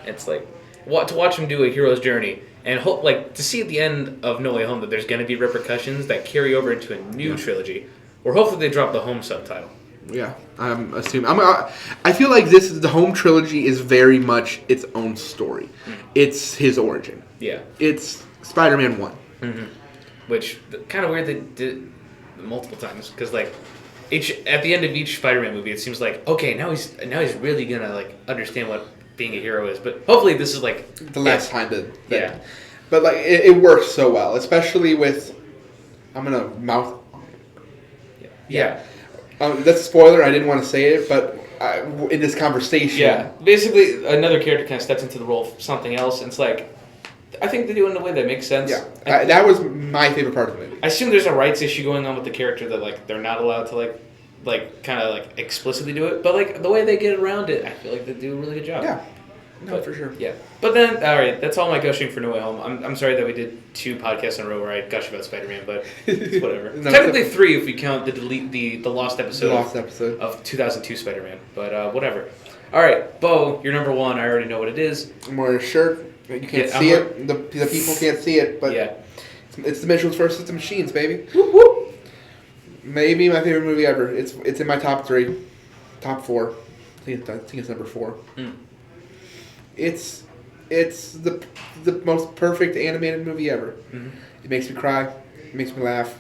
[SPEAKER 1] It's like to watch him do a hero's journey. And to see at the end of No Way Home that there's going to be repercussions that carry over into a new trilogy, or hopefully they drop the Home subtitle.
[SPEAKER 2] Yeah, I'm assuming. I feel like the Home trilogy is very much its own story. It's his origin.
[SPEAKER 1] Yeah,
[SPEAKER 2] it's Spider-Man 1,
[SPEAKER 1] which kind of weird they did multiple times because at the end of each Spider-Man movie, it seems like okay now he's really gonna understand what being a hero is, but hopefully this is
[SPEAKER 2] the last time that but it works so well, especially with I'm gonna mouth that's a spoiler. I didn't want to say it, but in this conversation
[SPEAKER 1] basically another character kind of steps into the role of something else, and it's like I think they do it in a way that makes sense.
[SPEAKER 2] Yeah, that was my favorite part of the movie.
[SPEAKER 1] I assume there's a rights issue going on with the character that like they're not allowed to like kind of like explicitly do it, but like the way they get around it, I feel like they do a really good job.
[SPEAKER 2] Yeah, no, for sure.
[SPEAKER 1] Yeah, but then all right, that's all my gushing for No Way Home. I'm sorry that we did 2 podcasts in a row where I gush about Spider-Man, but it's whatever.
[SPEAKER 2] No,
[SPEAKER 1] Technically 3 if we count the lost episode.
[SPEAKER 2] The lost episode
[SPEAKER 1] of 2002 Spider-Man, but whatever. All right, Beau, you're number 1. I already know what it is.
[SPEAKER 2] I'm wearing a shirt. You can't see it. The people can't see it, but
[SPEAKER 1] yeah,
[SPEAKER 2] it's the Mitchells versus the Machines, baby.
[SPEAKER 1] Whoop, whoop.
[SPEAKER 2] Maybe my favorite movie ever. It's in my top 3, top 4. I think it's number 4.
[SPEAKER 1] Mm.
[SPEAKER 2] It's the most perfect animated movie ever.
[SPEAKER 1] Mm-hmm.
[SPEAKER 2] It makes me cry. It makes me laugh.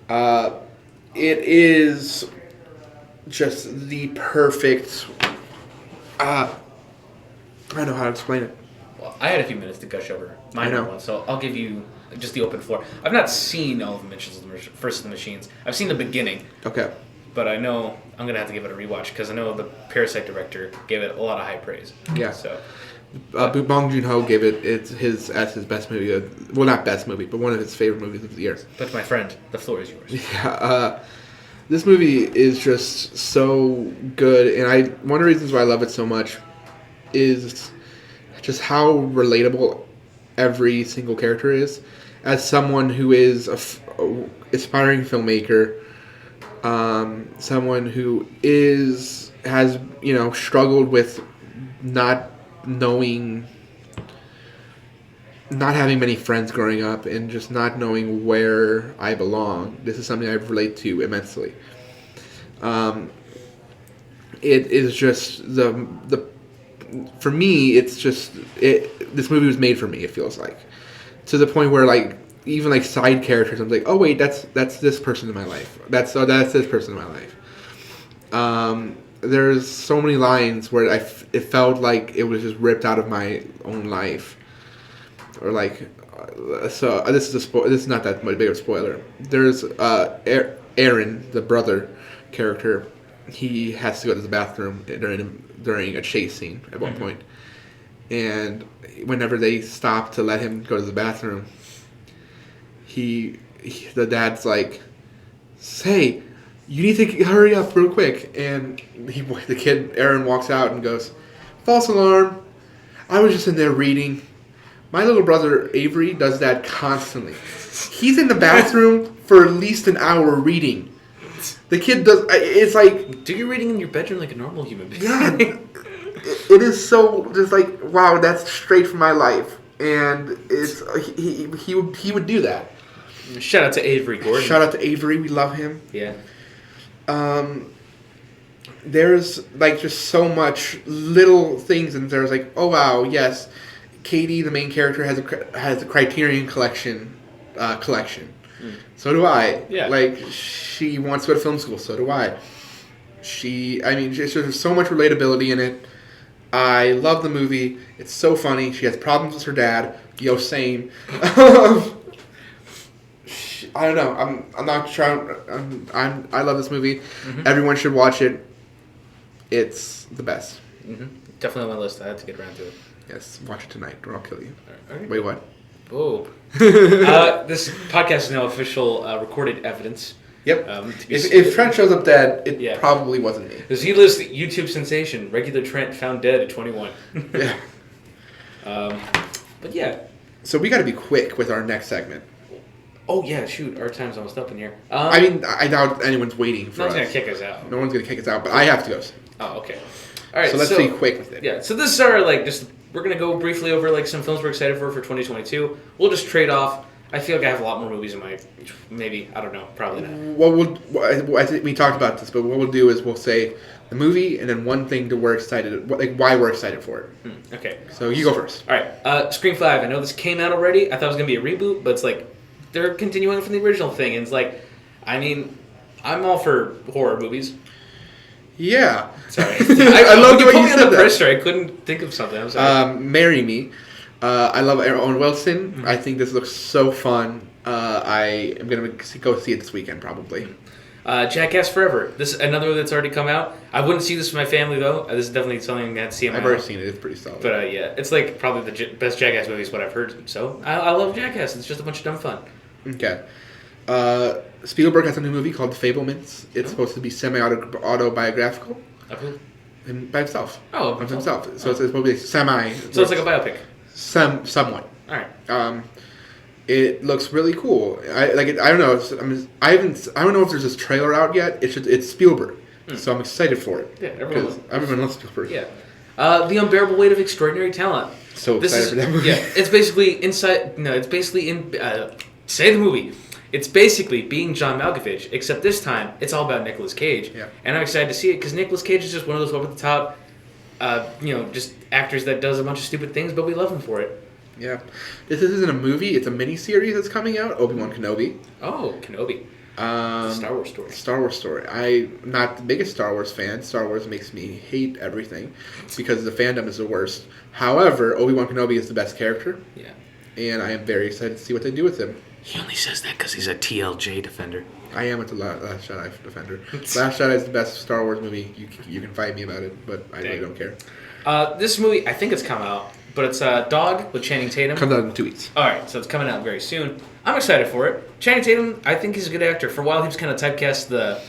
[SPEAKER 2] It is just the perfect. I don't know how to explain it.
[SPEAKER 1] Well, I had a few minutes to gush over my
[SPEAKER 2] I know.
[SPEAKER 1] number 1, so I'll give you just the open floor. I've not seen all of the Mitchells versus the Machines. I've seen the beginning.
[SPEAKER 2] Okay.
[SPEAKER 1] But I know I'm going to have to give it a rewatch because I know the Parasite director gave it a lot of high praise.
[SPEAKER 2] Yeah.
[SPEAKER 1] So,
[SPEAKER 2] Bong Joon-ho gave it his best movie. Well, not best movie, but one of his favorite movies of the year.
[SPEAKER 1] but my friend, the floor is yours.
[SPEAKER 2] Yeah. This movie is just so good, and one of the reasons why I love it so much is just how relatable every single character is. As someone who is a aspiring filmmaker, someone who has struggled with not having many friends growing up and just not knowing where I belong. This is something I relate to immensely. It is just for me, it's just this movie was made for me, it feels like. To the point where like even like side characters, I'm like, oh wait, that's this person in my life. That's this person in my life. There's so many lines where it felt like it was just ripped out of my own life, or like, so this is this is not that much big of a spoiler. There's Aaron, the brother character. He has to go to the bathroom during a chase scene at one point, and whenever they stop to let him go to the bathroom, the dad's like, "Hey, you need to hurry up real quick." And the kid, Aaron, walks out and goes, "False alarm. I was just in there reading." My little brother, Avery, does that constantly. He's in the bathroom for at least an hour reading. The kid does, it's like...
[SPEAKER 1] Do your reading in your bedroom like a normal human being.
[SPEAKER 2] Yeah. It is so, just like, wow, that's straight from my life. And it's he would do that.
[SPEAKER 1] Shout out to Avery Gordon.
[SPEAKER 2] Shout out to Avery, we love him.
[SPEAKER 1] Yeah.
[SPEAKER 2] There's like just so much little things, and there's like, oh wow, yes, Katie, the main character, has a Criterion collection. So do I.
[SPEAKER 1] Yeah.
[SPEAKER 2] Like, she wants to go to film school. So do I. There's so much relatability in it. I love the movie. It's so funny. She has problems with her dad. Yo, same. I don't know. I'm not trying. I love this movie. Mm-hmm. Everyone should watch it. It's the best.
[SPEAKER 1] Mm-hmm. Definitely on my list. I had to get around to it.
[SPEAKER 2] Yes, watch it tonight, or I'll kill you.
[SPEAKER 1] All right.
[SPEAKER 2] Wait, what?
[SPEAKER 1] Whoa. This podcast is now official recorded evidence.
[SPEAKER 2] Yep. If Trent shows up dead, it probably wasn't me.
[SPEAKER 1] Because he lists the YouTube sensation, RegularTrent found dead at 21.
[SPEAKER 2] Yeah.
[SPEAKER 1] But yeah.
[SPEAKER 2] So we got to be quick with our next segment.
[SPEAKER 1] Oh, yeah, shoot. Our time's almost up in here.
[SPEAKER 2] I doubt anyone's waiting for us.
[SPEAKER 1] No one's going to kick us out.
[SPEAKER 2] No one's going to kick us out, but I have to go.
[SPEAKER 1] Oh, okay. All right.
[SPEAKER 2] So let's be quick with it.
[SPEAKER 1] Yeah. So this is our, we're going to go briefly over, some films we're excited for 2022. We'll just trade off. I feel like I have a lot more movies in my, maybe, I don't know, probably not.
[SPEAKER 2] I think we talked about this, but what we'll do is we'll say the movie and then one thing that we're excited, why we're excited for it.
[SPEAKER 1] Okay.
[SPEAKER 2] So you go first.
[SPEAKER 1] All right. Scream 5. I know this came out already. I thought it was going to be a reboot, but it's like they're continuing from the original thing. And it's like, I'm all for horror movies.
[SPEAKER 2] Yeah.
[SPEAKER 1] Sorry.
[SPEAKER 2] I love the way you said that.
[SPEAKER 1] Presser. I couldn't think of something. I'm sorry.
[SPEAKER 2] Marry Me. I love Owen Wilson. Mm-hmm. I think this looks so fun. I am going to go see it this weekend, probably.
[SPEAKER 1] Jackass Forever. This is another one that's already come out. I wouldn't see this with my family though. This is definitely something I have to see.
[SPEAKER 2] I've already seen it. It's pretty solid.
[SPEAKER 1] But yeah, it's like probably the best Jackass movie is what I've heard. So I love Jackass. It's just a bunch of dumb fun.
[SPEAKER 2] Okay. Spielberg has a new movie called The Fablemans. It's supposed to be semi-autobiographical.
[SPEAKER 1] Okay.
[SPEAKER 2] And by himself.
[SPEAKER 1] Oh,
[SPEAKER 2] of himself. So it's supposed to be semi.
[SPEAKER 1] So it's like a biopic.
[SPEAKER 2] Somewhat.
[SPEAKER 1] All right.
[SPEAKER 2] It looks really cool. I don't know. I don't know if there's this trailer out yet. It's Spielberg, so I'm excited for it.
[SPEAKER 1] Yeah, everyone
[SPEAKER 2] loves Spielberg.
[SPEAKER 1] Yeah. The Unbearable Weight of Extraordinary Talent.
[SPEAKER 2] So excited for that movie.
[SPEAKER 1] Yeah, it's basically inside. No, it's basically in. Say the movie. It's basically being John Malkovich, except this time it's all about Nicolas Cage.
[SPEAKER 2] Yeah.
[SPEAKER 1] And I'm excited to see it because Nicolas Cage is just one of those over the top, just actors that does a bunch of stupid things, but we love him for it.
[SPEAKER 2] Yeah. This isn't a movie, it's a mini-series that's coming out, Obi-Wan Kenobi.
[SPEAKER 1] Oh, Kenobi. Star Wars story.
[SPEAKER 2] Star Wars story. I'm not the biggest Star Wars fan. Star Wars makes me hate everything because the fandom is the worst. However, Obi-Wan Kenobi is the best character.
[SPEAKER 1] Yeah.
[SPEAKER 2] And I am very excited to see what they do with him.
[SPEAKER 1] He only says that because he's a TLJ defender.
[SPEAKER 2] I am a Last Jedi defender. Last Jedi is the best Star Wars movie. You can fight me about it, but I really don't care.
[SPEAKER 1] This movie, I think it's come out, but it's Dog with Channing Tatum.
[SPEAKER 2] Comes out in 2 weeks.
[SPEAKER 1] All right, so it's coming out very soon. I'm excited for it. Channing Tatum, I think he's a good actor. For a while, he was kind of typecast the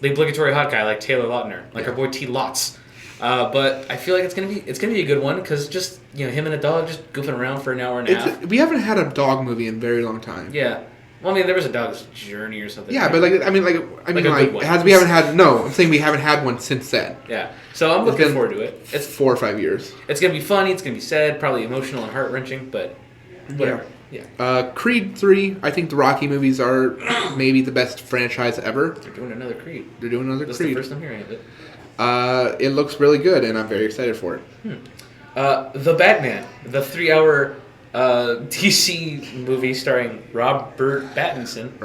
[SPEAKER 1] obligatory hot guy like Taylor Lautner, like our boy T. Lots. But I feel like it's gonna be a good one because just him and the dog just goofing around for an hour and a half.
[SPEAKER 2] We haven't had a dog movie in a very long time.
[SPEAKER 1] Yeah. Well, I mean, there was a Dog's Journey or something.
[SPEAKER 2] Yeah, but we haven't had. No, I'm saying we haven't had one since then.
[SPEAKER 1] Yeah. So I'm looking forward to it.
[SPEAKER 2] It's 4 or 5 years.
[SPEAKER 1] It's gonna be funny. It's gonna be sad, probably emotional and heart wrenching, but whatever. Yeah.
[SPEAKER 2] Creed 3. I think the Rocky movies are maybe the best franchise ever.
[SPEAKER 1] They're doing another Creed.
[SPEAKER 2] That's the
[SPEAKER 1] first I'm hearing of it.
[SPEAKER 2] It looks really good, and I'm very excited for it.
[SPEAKER 1] The Batman, the 3-hour DC movie starring Robert Pattinson.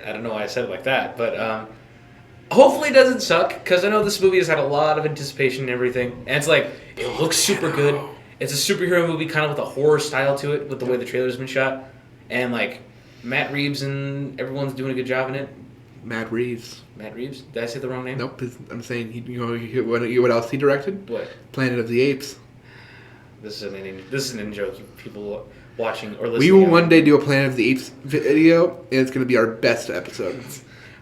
[SPEAKER 2] I
[SPEAKER 1] don't know why I said it like that, but hopefully it doesn't suck, because I know this movie has had a lot of anticipation and everything, and it's like, it looks super good. It's a superhero movie kind of with a horror style to it, with the way the trailer's been shot, and like, Matt Reeves and everyone's doing a good job in it. Matt Reeves? Did I say the wrong name?
[SPEAKER 2] Nope. I'm saying, what else he directed?
[SPEAKER 1] What?
[SPEAKER 2] Planet of the Apes.
[SPEAKER 1] This isn't a joke. People watching or listening.
[SPEAKER 2] We will one day do a Planet of the Apes video, and it's going to be our best episode.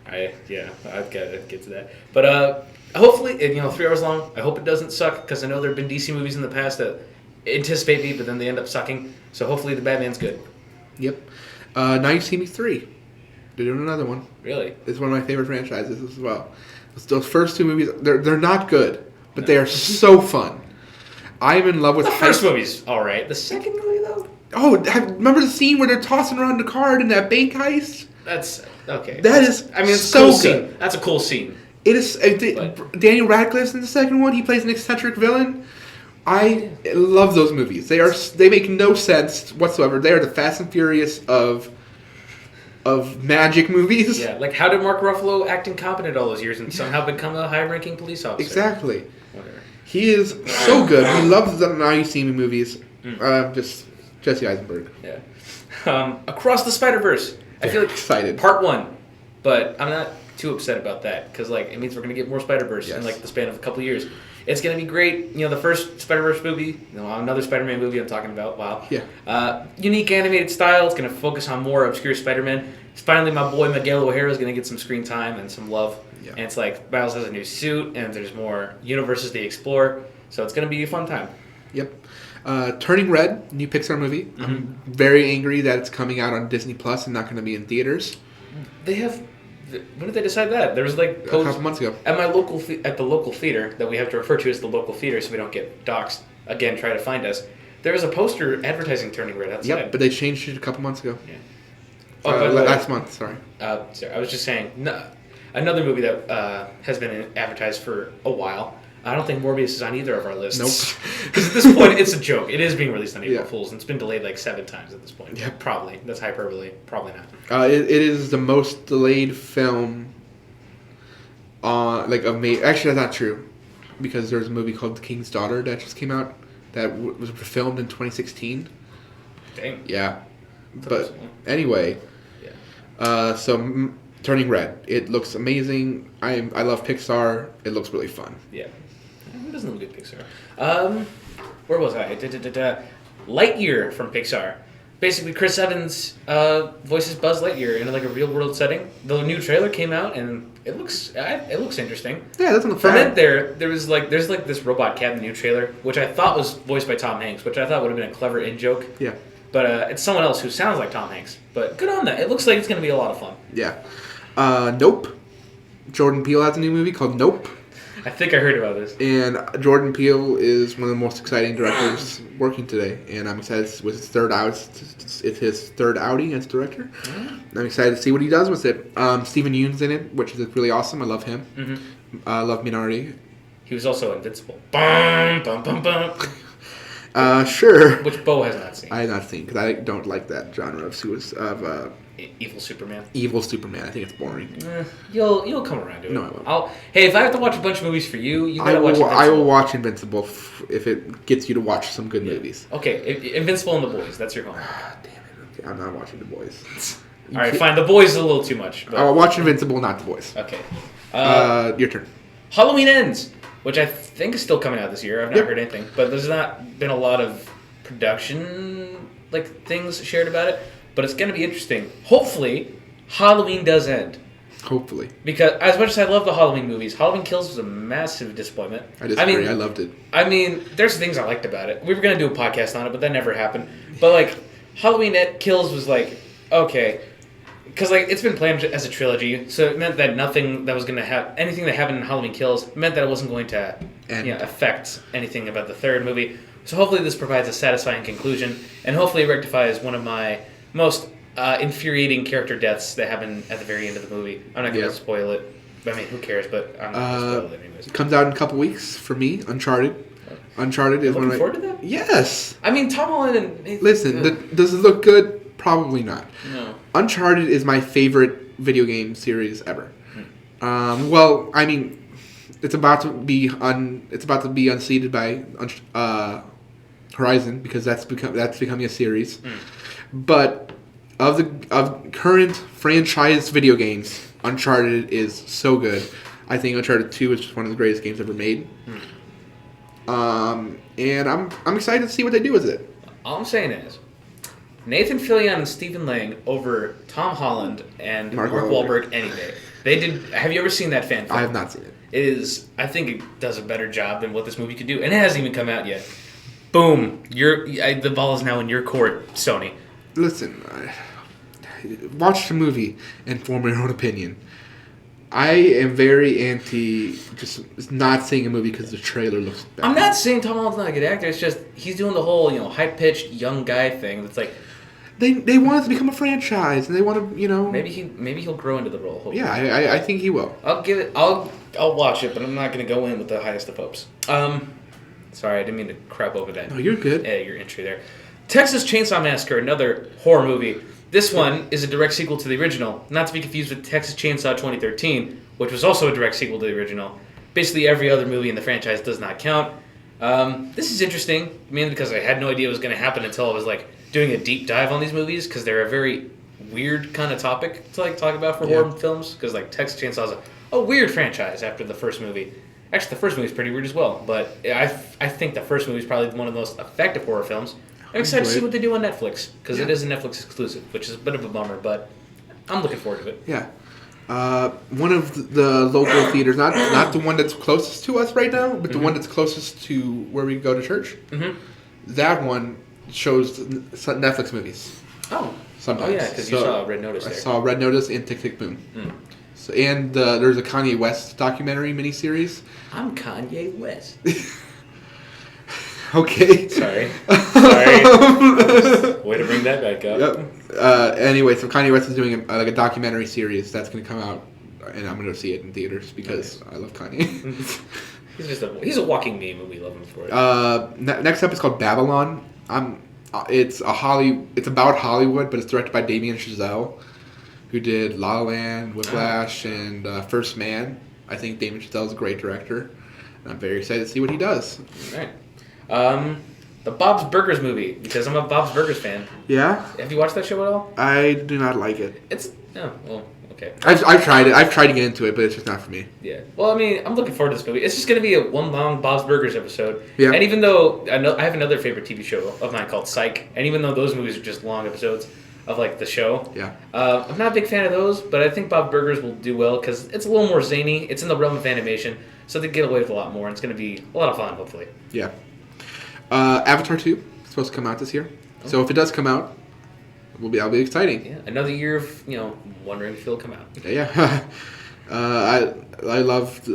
[SPEAKER 1] I've got to get to that. But hopefully, 3 hours long. I hope it doesn't suck, because I know there have been DC movies in the past that anticipate me, but then they end up sucking. So hopefully the Batman's good.
[SPEAKER 2] Yep. Now You See Me 3. They're doing another one.
[SPEAKER 1] Really?
[SPEAKER 2] It's one of my favorite franchises as well. Those first 2 movies, they're not good, but they are so fun. I'm in love with
[SPEAKER 1] the first movie's all right. The second movie, though?
[SPEAKER 2] Oh, remember the scene where they're tossing around the card in that bank heist?
[SPEAKER 1] That's okay.
[SPEAKER 2] It's
[SPEAKER 1] so
[SPEAKER 2] a cool
[SPEAKER 1] good.
[SPEAKER 2] Scene.
[SPEAKER 1] That's a cool scene.
[SPEAKER 2] It is. Daniel Radcliffe's in the second one. He plays an eccentric villain. I love those movies. They make no sense whatsoever. They are the Fast and Furious of magic movies.
[SPEAKER 1] Yeah, like how did Mark Ruffalo act incompetent all those years and somehow become a high-ranking police officer?
[SPEAKER 2] Exactly.
[SPEAKER 1] Whatever.
[SPEAKER 2] He is so good. We love the Now You See Me movies. Just Jesse Eisenberg.
[SPEAKER 1] Yeah. Across the Spider-Verse. I feel like
[SPEAKER 2] excited.
[SPEAKER 1] Part 1, but I'm not too upset about that because it means we're gonna get more Spider-Verse in the span of a couple of years. It's gonna be great. The first Spider-Verse movie, another Spider-Man movie I'm talking about. Wow.
[SPEAKER 2] Yeah.
[SPEAKER 1] Unique animated style. It's gonna focus on more obscure Spider-Man. Finally, my boy Miguel O'Hara is gonna get some screen time and some love. Yeah. And it's like Miles has a new suit, and there's more universes to explore. So it's gonna be a fun time.
[SPEAKER 2] Yep. Turning Red, new Pixar movie. Mm-hmm. I'm very angry that it's coming out on Disney Plus and not going to be in theaters.
[SPEAKER 1] They have. When did they decide that? There was a
[SPEAKER 2] couple months ago
[SPEAKER 1] at my local at the local theater that we have to refer to as the local theater, so we don't get doxxed again. Try to find us. There was a poster advertising Turning Red outside.
[SPEAKER 2] Yep, but they changed it a couple months ago.
[SPEAKER 1] Yeah.
[SPEAKER 2] Last month. Sorry.
[SPEAKER 1] Sorry. I was just saying. No, another movie that has been advertised for a while. I don't think Morbius is on either of our lists.
[SPEAKER 2] Nope.
[SPEAKER 1] Because at this point, it's a joke. It is being released on April Fools, and it's been delayed 7 times at this point.
[SPEAKER 2] Yeah.
[SPEAKER 1] Probably. That's hyperbole. Probably not.
[SPEAKER 2] It is the most delayed film actually, that's not true. Because there's a movie called The King's Daughter that just came out that was filmed in 2016.
[SPEAKER 1] Dang.
[SPEAKER 2] Yeah. But anyway.
[SPEAKER 1] Yeah.
[SPEAKER 2] So Turning Red. It looks amazing. I love Pixar. It looks really fun.
[SPEAKER 1] Yeah. It doesn't look good, Pixar. Where was I? Lightyear from Pixar. Basically, Chris Evans voices Buzz Lightyear in like a real world setting. The new trailer came out and it looks interesting.
[SPEAKER 2] Yeah, it doesn't look
[SPEAKER 1] From
[SPEAKER 2] bad.
[SPEAKER 1] it, there's this robot cat in the new trailer, which I thought was voiced by Tom Hanks, which I thought would have been a clever in joke.
[SPEAKER 2] Yeah.
[SPEAKER 1] But it's someone else who sounds like Tom Hanks. But good on that. It looks like it's going to be a lot of fun.
[SPEAKER 2] Yeah. Nope. Jordan Peele has a new movie called Nope.
[SPEAKER 1] I think I heard about this.
[SPEAKER 2] And Jordan Peele is one of the most exciting directors working today. And I'm excited with his third out. It's his third outing as director. Mm-hmm. I'm excited to see what he does with it. Stephen Yeun's in it, which is really awesome. I love him. Mm-hmm. I love Minority.
[SPEAKER 1] He was also Invincible. Bum, bum, bum, bum.
[SPEAKER 2] Sure.
[SPEAKER 1] Which Beau has not seen.
[SPEAKER 2] I have not seen, because I don't like that genre of
[SPEAKER 1] Evil Superman.
[SPEAKER 2] Evil Superman. I think it's boring.
[SPEAKER 1] You'll come around to it.
[SPEAKER 2] No, I won't.
[SPEAKER 1] Hey, if I have to watch a bunch of movies for you, you gotta watch Invincible.
[SPEAKER 2] I will watch Invincible if it gets you to watch some good movies.
[SPEAKER 1] Okay, Invincible and The Boys. That's your homework.
[SPEAKER 2] Damn it. Okay, I'm not watching The Boys.
[SPEAKER 1] All right, fine. The Boys is a little too much. But...
[SPEAKER 2] I'll watch Invincible, not The Boys.
[SPEAKER 1] Okay.
[SPEAKER 2] Your turn.
[SPEAKER 1] Halloween Ends, which I think is still coming out this year. I've not heard anything, but there's not been a lot of production things shared about it. But it's going to be interesting. Hopefully, Halloween does end.
[SPEAKER 2] Hopefully.
[SPEAKER 1] Because as much as I love the Halloween movies, Halloween Kills was a massive disappointment.
[SPEAKER 2] I disagree. I loved it.
[SPEAKER 1] I mean, there's things I liked about it. We were going to do a podcast on it, but that never happened. But, Halloween Kills was okay. Because, it's been planned as a trilogy, so it meant that anything that happened in Halloween Kills meant that it wasn't going to affect anything about the third movie. So hopefully this provides a satisfying conclusion, and hopefully it rectifies one of my most infuriating character deaths that happen at the very end of the movie. I'm not going to spoil it. I mean, who cares? But I'm not going to spoil it anyways.
[SPEAKER 2] It comes out in a couple weeks for me. Uncharted. Uncharted is one of my...
[SPEAKER 1] Looking forward to that?
[SPEAKER 2] Yes.
[SPEAKER 1] I mean, Tom Holland and...
[SPEAKER 2] Listen, does it look good? Probably not.
[SPEAKER 1] No.
[SPEAKER 2] Uncharted is my favorite video game series ever. Well, I mean, it's about to be unseated by Horizon, because that's becoming a series. But of current franchise video games, Uncharted is so good. I think Uncharted 2 is just one of the greatest games ever made. And I'm excited to see what they do with it.
[SPEAKER 1] All I'm saying is, Nathan Fillion and Stephen Lang over Tom Holland and Mark Wahlberg any day. They did. Have you ever seen that fan film?
[SPEAKER 2] I have not seen it.
[SPEAKER 1] It is. I think it does a better job than what this movie could do, and it hasn't even come out yet. Boom! The ball is now in your court, Sony.
[SPEAKER 2] Listen, watch the movie and form your own opinion. I am very anti just not seeing a movie because the trailer looks bad.
[SPEAKER 1] I'm not saying Tom Holland's not a good actor. It's just he's doing the whole high-pitched young guy thing. That's like
[SPEAKER 2] they want it to become a franchise, and they want to
[SPEAKER 1] maybe he'll grow into the role. Hopefully.
[SPEAKER 2] Yeah, I think he will.
[SPEAKER 1] I'll give it. I'll watch it, but I'm not going to go in with the highest of hopes. Sorry, I didn't mean to crap over that.
[SPEAKER 2] No, you're good.
[SPEAKER 1] Your entry there. Texas Chainsaw Massacre, another horror movie. This one is a direct sequel to the original, not to be confused with Texas Chainsaw 2013, which was also a direct sequel to the original. Basically, every other movie in the franchise does not count. This is interesting, mainly because I had no idea it was going to happen until I was doing a deep dive on these movies, because they're a very weird kind of topic to talk about for horror films. Because Texas Chainsaw is a weird franchise after the first movie. Actually, the first movie is pretty weird as well, but I think the first movie is probably one of the most effective horror films. I'm excited to see what they do on Netflix, because it is a Netflix exclusive, which is a bit of a bummer, but I'm looking forward to it.
[SPEAKER 2] Yeah. One of the local theaters, not the one that's closest to us right now, but the one that's closest to where we go to church, that one shows Netflix movies.
[SPEAKER 1] Oh.
[SPEAKER 2] Sometimes.
[SPEAKER 1] Oh, yeah, because you saw Red Notice there.
[SPEAKER 2] I saw Red Notice and Tick, Tick, Boom. So, and there's a Kanye West documentary miniseries.
[SPEAKER 1] I'm Kanye West.
[SPEAKER 2] Okay.
[SPEAKER 1] Sorry. Way to bring that back up.
[SPEAKER 2] Yep. Anyway, so Kanye West is doing a documentary series that's going to come out, and I'm going to see it in theaters because I love Kanye.
[SPEAKER 1] He's a walking meme, and we love him for it.
[SPEAKER 2] Next up is called Babylon. It's about Hollywood, but it's directed by Damien Chazelle, who did La La Land, Whiplash, and First Man. I think Damien Chazelle is a great director, and I'm very excited to see what he does.
[SPEAKER 1] All right. The Bob's Burgers movie, because I'm a Bob's Burgers fan.
[SPEAKER 2] Yeah?
[SPEAKER 1] Have you watched that show at all?
[SPEAKER 2] I do not like it.
[SPEAKER 1] Okay.
[SPEAKER 2] I've tried it. I've tried to get into it, but it's just not for me.
[SPEAKER 1] Yeah. Well, I mean, I'm looking forward to this movie. It's just going to be a one long Bob's Burgers episode.
[SPEAKER 2] Yeah.
[SPEAKER 1] And even though I have another favorite TV show of mine called Psych, and even though those movies are just long episodes of like the show,
[SPEAKER 2] Yeah.
[SPEAKER 1] I'm not a big fan of those, but I think Bob's Burgers will do well because it's a little more zany. It's in the realm of animation, so they get away with a lot more. And it's going to be a lot of fun, hopefully.
[SPEAKER 2] Yeah. Avatar 2 is supposed to come out this year. Oh. So if it does come out, that'll be exciting.
[SPEAKER 1] Yeah, another year of wondering if it'll come out.
[SPEAKER 2] Yeah, I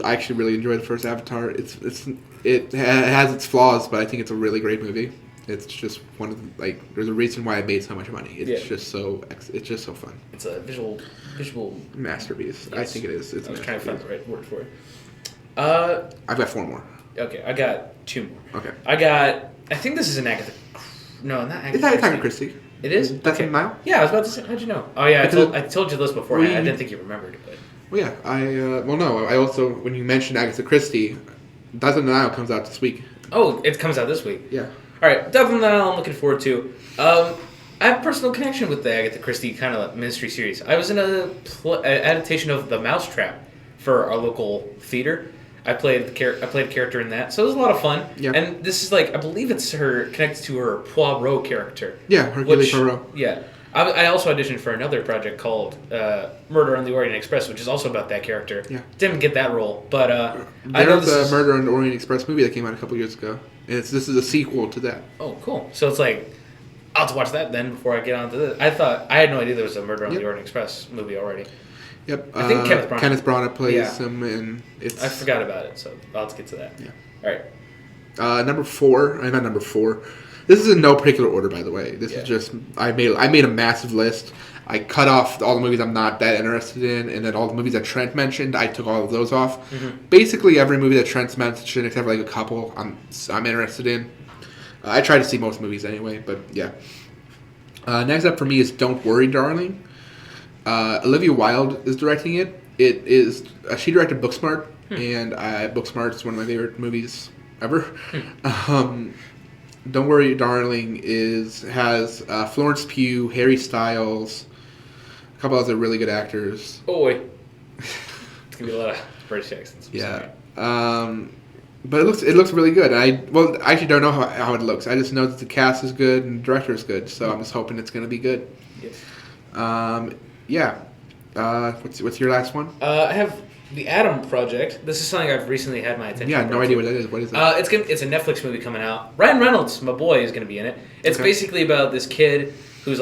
[SPEAKER 2] actually really enjoyed the first Avatar. It has its flaws, but I think it's a really great movie. It's just one of there's a reason why it made so much money. It's just so fun.
[SPEAKER 1] It's a visual
[SPEAKER 2] masterpiece. Yes. I think it is. I was
[SPEAKER 1] trying to find the right word for it.
[SPEAKER 2] I've got 4 more.
[SPEAKER 1] Okay, I got 2 more.
[SPEAKER 2] Okay.
[SPEAKER 1] I think this is an Agatha. No, not Agatha.
[SPEAKER 2] It's Agatha Christie.
[SPEAKER 1] It is?
[SPEAKER 2] Death in the Nile?
[SPEAKER 1] Yeah, I was about to say. How'd you know? Oh, yeah, I told you this before. I didn't think you remembered. But.
[SPEAKER 2] Well, yeah. I also, when you mentioned Agatha Christie, Death in the Nile comes out this week.
[SPEAKER 1] Oh, it comes out this week?
[SPEAKER 2] Yeah.
[SPEAKER 1] All right, Death in the Nile I'm looking forward to. I have a personal connection with the Agatha Christie kind of mystery series. I was in an adaptation of The Mousetrap for our local theater. I played a character in that, so it was a lot of fun.
[SPEAKER 2] Yeah.
[SPEAKER 1] And this is I believe it's her connected to her Poirot character.
[SPEAKER 2] Yeah, Hercule Poirot.
[SPEAKER 1] Yeah. I also auditioned for another project called Murder on the Orient Express, which is also about that character.
[SPEAKER 2] Yeah.
[SPEAKER 1] Didn't get that role, but
[SPEAKER 2] I know the Murder on the Orient Express movie that came out a couple years ago, and this is a sequel to that.
[SPEAKER 1] Oh, cool! So it's I'll have to watch that then before I get on to this. I had no idea there was a Murder on the Orient Express movie already.
[SPEAKER 2] Yep.
[SPEAKER 1] I think
[SPEAKER 2] Kenneth Branagh plays him, and it's.
[SPEAKER 1] I forgot about it, so I'll have to get to that.
[SPEAKER 2] Yeah.
[SPEAKER 1] All right.
[SPEAKER 2] Number 4. Not number 4. This is in no particular order, by the way. This is just I made a massive list. I cut off all the movies I'm not that interested in, and then all the movies that Trent mentioned, I took all of those off. Mm-hmm. Basically, every movie that Trent's mentioned, except for a couple, I'm interested in. I try to see most movies anyway, but yeah. Next up for me is Don't Worry, Darling. Olivia Wilde is directing it. It is she directed Booksmart, and Booksmart is one of my favorite movies ever. Don't Worry, Darling has Florence Pugh, Harry Styles, a couple other really good actors.
[SPEAKER 1] Oh boy, it's gonna be a lot of British accents.
[SPEAKER 2] Yeah, but it looks really good. I actually don't know how it looks. I just know that the cast is good and the director is good, so I'm just hoping it's gonna be good.
[SPEAKER 1] Yes.
[SPEAKER 2] Yeah. What's your last one?
[SPEAKER 1] I have The Adam Project. This is something I've recently had my attention.
[SPEAKER 2] Yeah, no idea what that is. What is it?
[SPEAKER 1] It's a Netflix movie coming out. Ryan Reynolds, my boy, is going to be in it. It's basically about this kid who's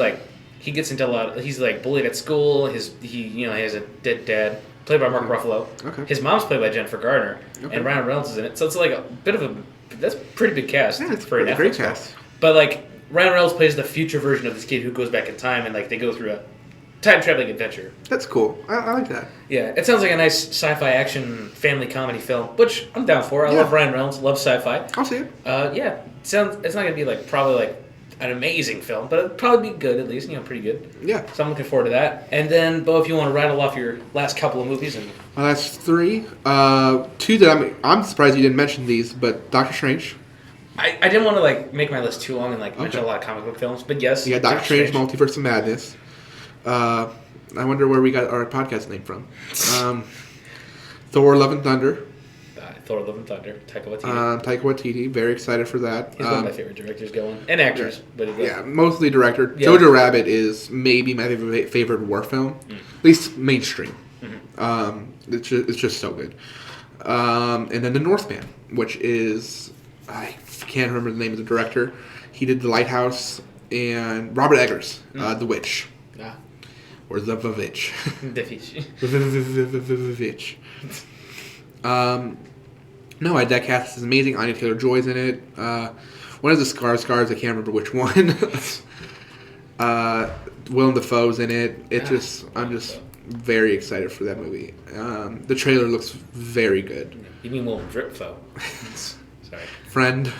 [SPEAKER 1] he gets into a lot. He's bullied at school. He has a dead dad, played by Mark Ruffalo.
[SPEAKER 2] Okay.
[SPEAKER 1] His mom's played by Jennifer Garner, and Ryan Reynolds is in it. So it's a bit of that's a pretty big cast for a Netflix
[SPEAKER 2] great cast.
[SPEAKER 1] But Ryan Reynolds plays the future version of this kid who goes back in time, and they go through a time-traveling adventure.
[SPEAKER 2] That's cool. I like that.
[SPEAKER 1] Yeah, it sounds like a nice sci-fi action family comedy film, which I'm down for. I love Ryan Reynolds, love sci-fi.
[SPEAKER 2] I'll see it.
[SPEAKER 1] Yeah, it's not going to be probably an amazing film, but it'll probably be good at least, pretty good.
[SPEAKER 2] Yeah.
[SPEAKER 1] So I'm looking forward to that. And then, Beau, if you want to rattle off your last couple of movies.
[SPEAKER 2] That's 3. 2 that I'm surprised you didn't mention these, but Doctor Strange.
[SPEAKER 1] I didn't want to make my list too long and mention a lot of comic book films, but yes.
[SPEAKER 2] Yeah, Doctor Strange, Multiverse of Madness. I wonder where we got our podcast name from. Thor: Love and Thunder.
[SPEAKER 1] Thor: Love and Thunder. Taika Waititi.
[SPEAKER 2] Taika Waititi. Very excited for that.
[SPEAKER 1] He's one of my favorite directors going. And actors.
[SPEAKER 2] Yeah, but mostly director. Yeah. Jojo Rabbit is maybe my favorite war film. At least mainstream. Mm-hmm. It's just so good. And then The Northman, which is... I can't remember the name of the director. He did The Lighthouse and Robert Eggers, The Witch. Or The Vivitch.
[SPEAKER 1] The Fish.
[SPEAKER 2] Vivitch. No, that cast is amazing. Anya Taylor-Joy's in it. One of the Scars, I can't remember which one. Willem Dafoe's in it. I'm just very excited for that movie. The trailer looks very good.
[SPEAKER 1] You mean Willem Dafoe? Sorry.
[SPEAKER 2] Friend.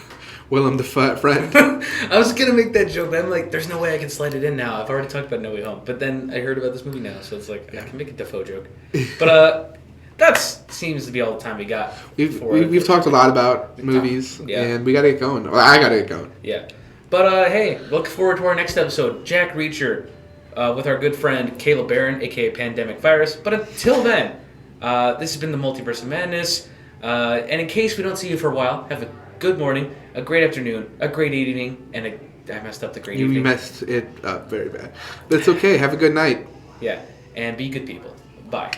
[SPEAKER 2] Willem Dafoe, friend.
[SPEAKER 1] I was going to make that joke, but I'm there's no way I can slide it in now. I've already talked about No Way Home. But then I heard about this movie now, so it's I can make a Dafoe joke. But that seems to be all the time we got.
[SPEAKER 2] We've talked a lot about movies, and we got to get going. Well, I got to get going.
[SPEAKER 1] Yeah. But, hey, look forward to our next episode, Jack Reacher, with our good friend Caleb Barron, a.k.a. Pandemic Virus. But until then, this has been the Multiverse of Madness. And in case we don't see you for a while, have a good morning, a great afternoon, a great evening, and I messed up the great evening.
[SPEAKER 2] You messed it up very bad. But it's okay. Have a good night.
[SPEAKER 1] Yeah. And be good people. Bye.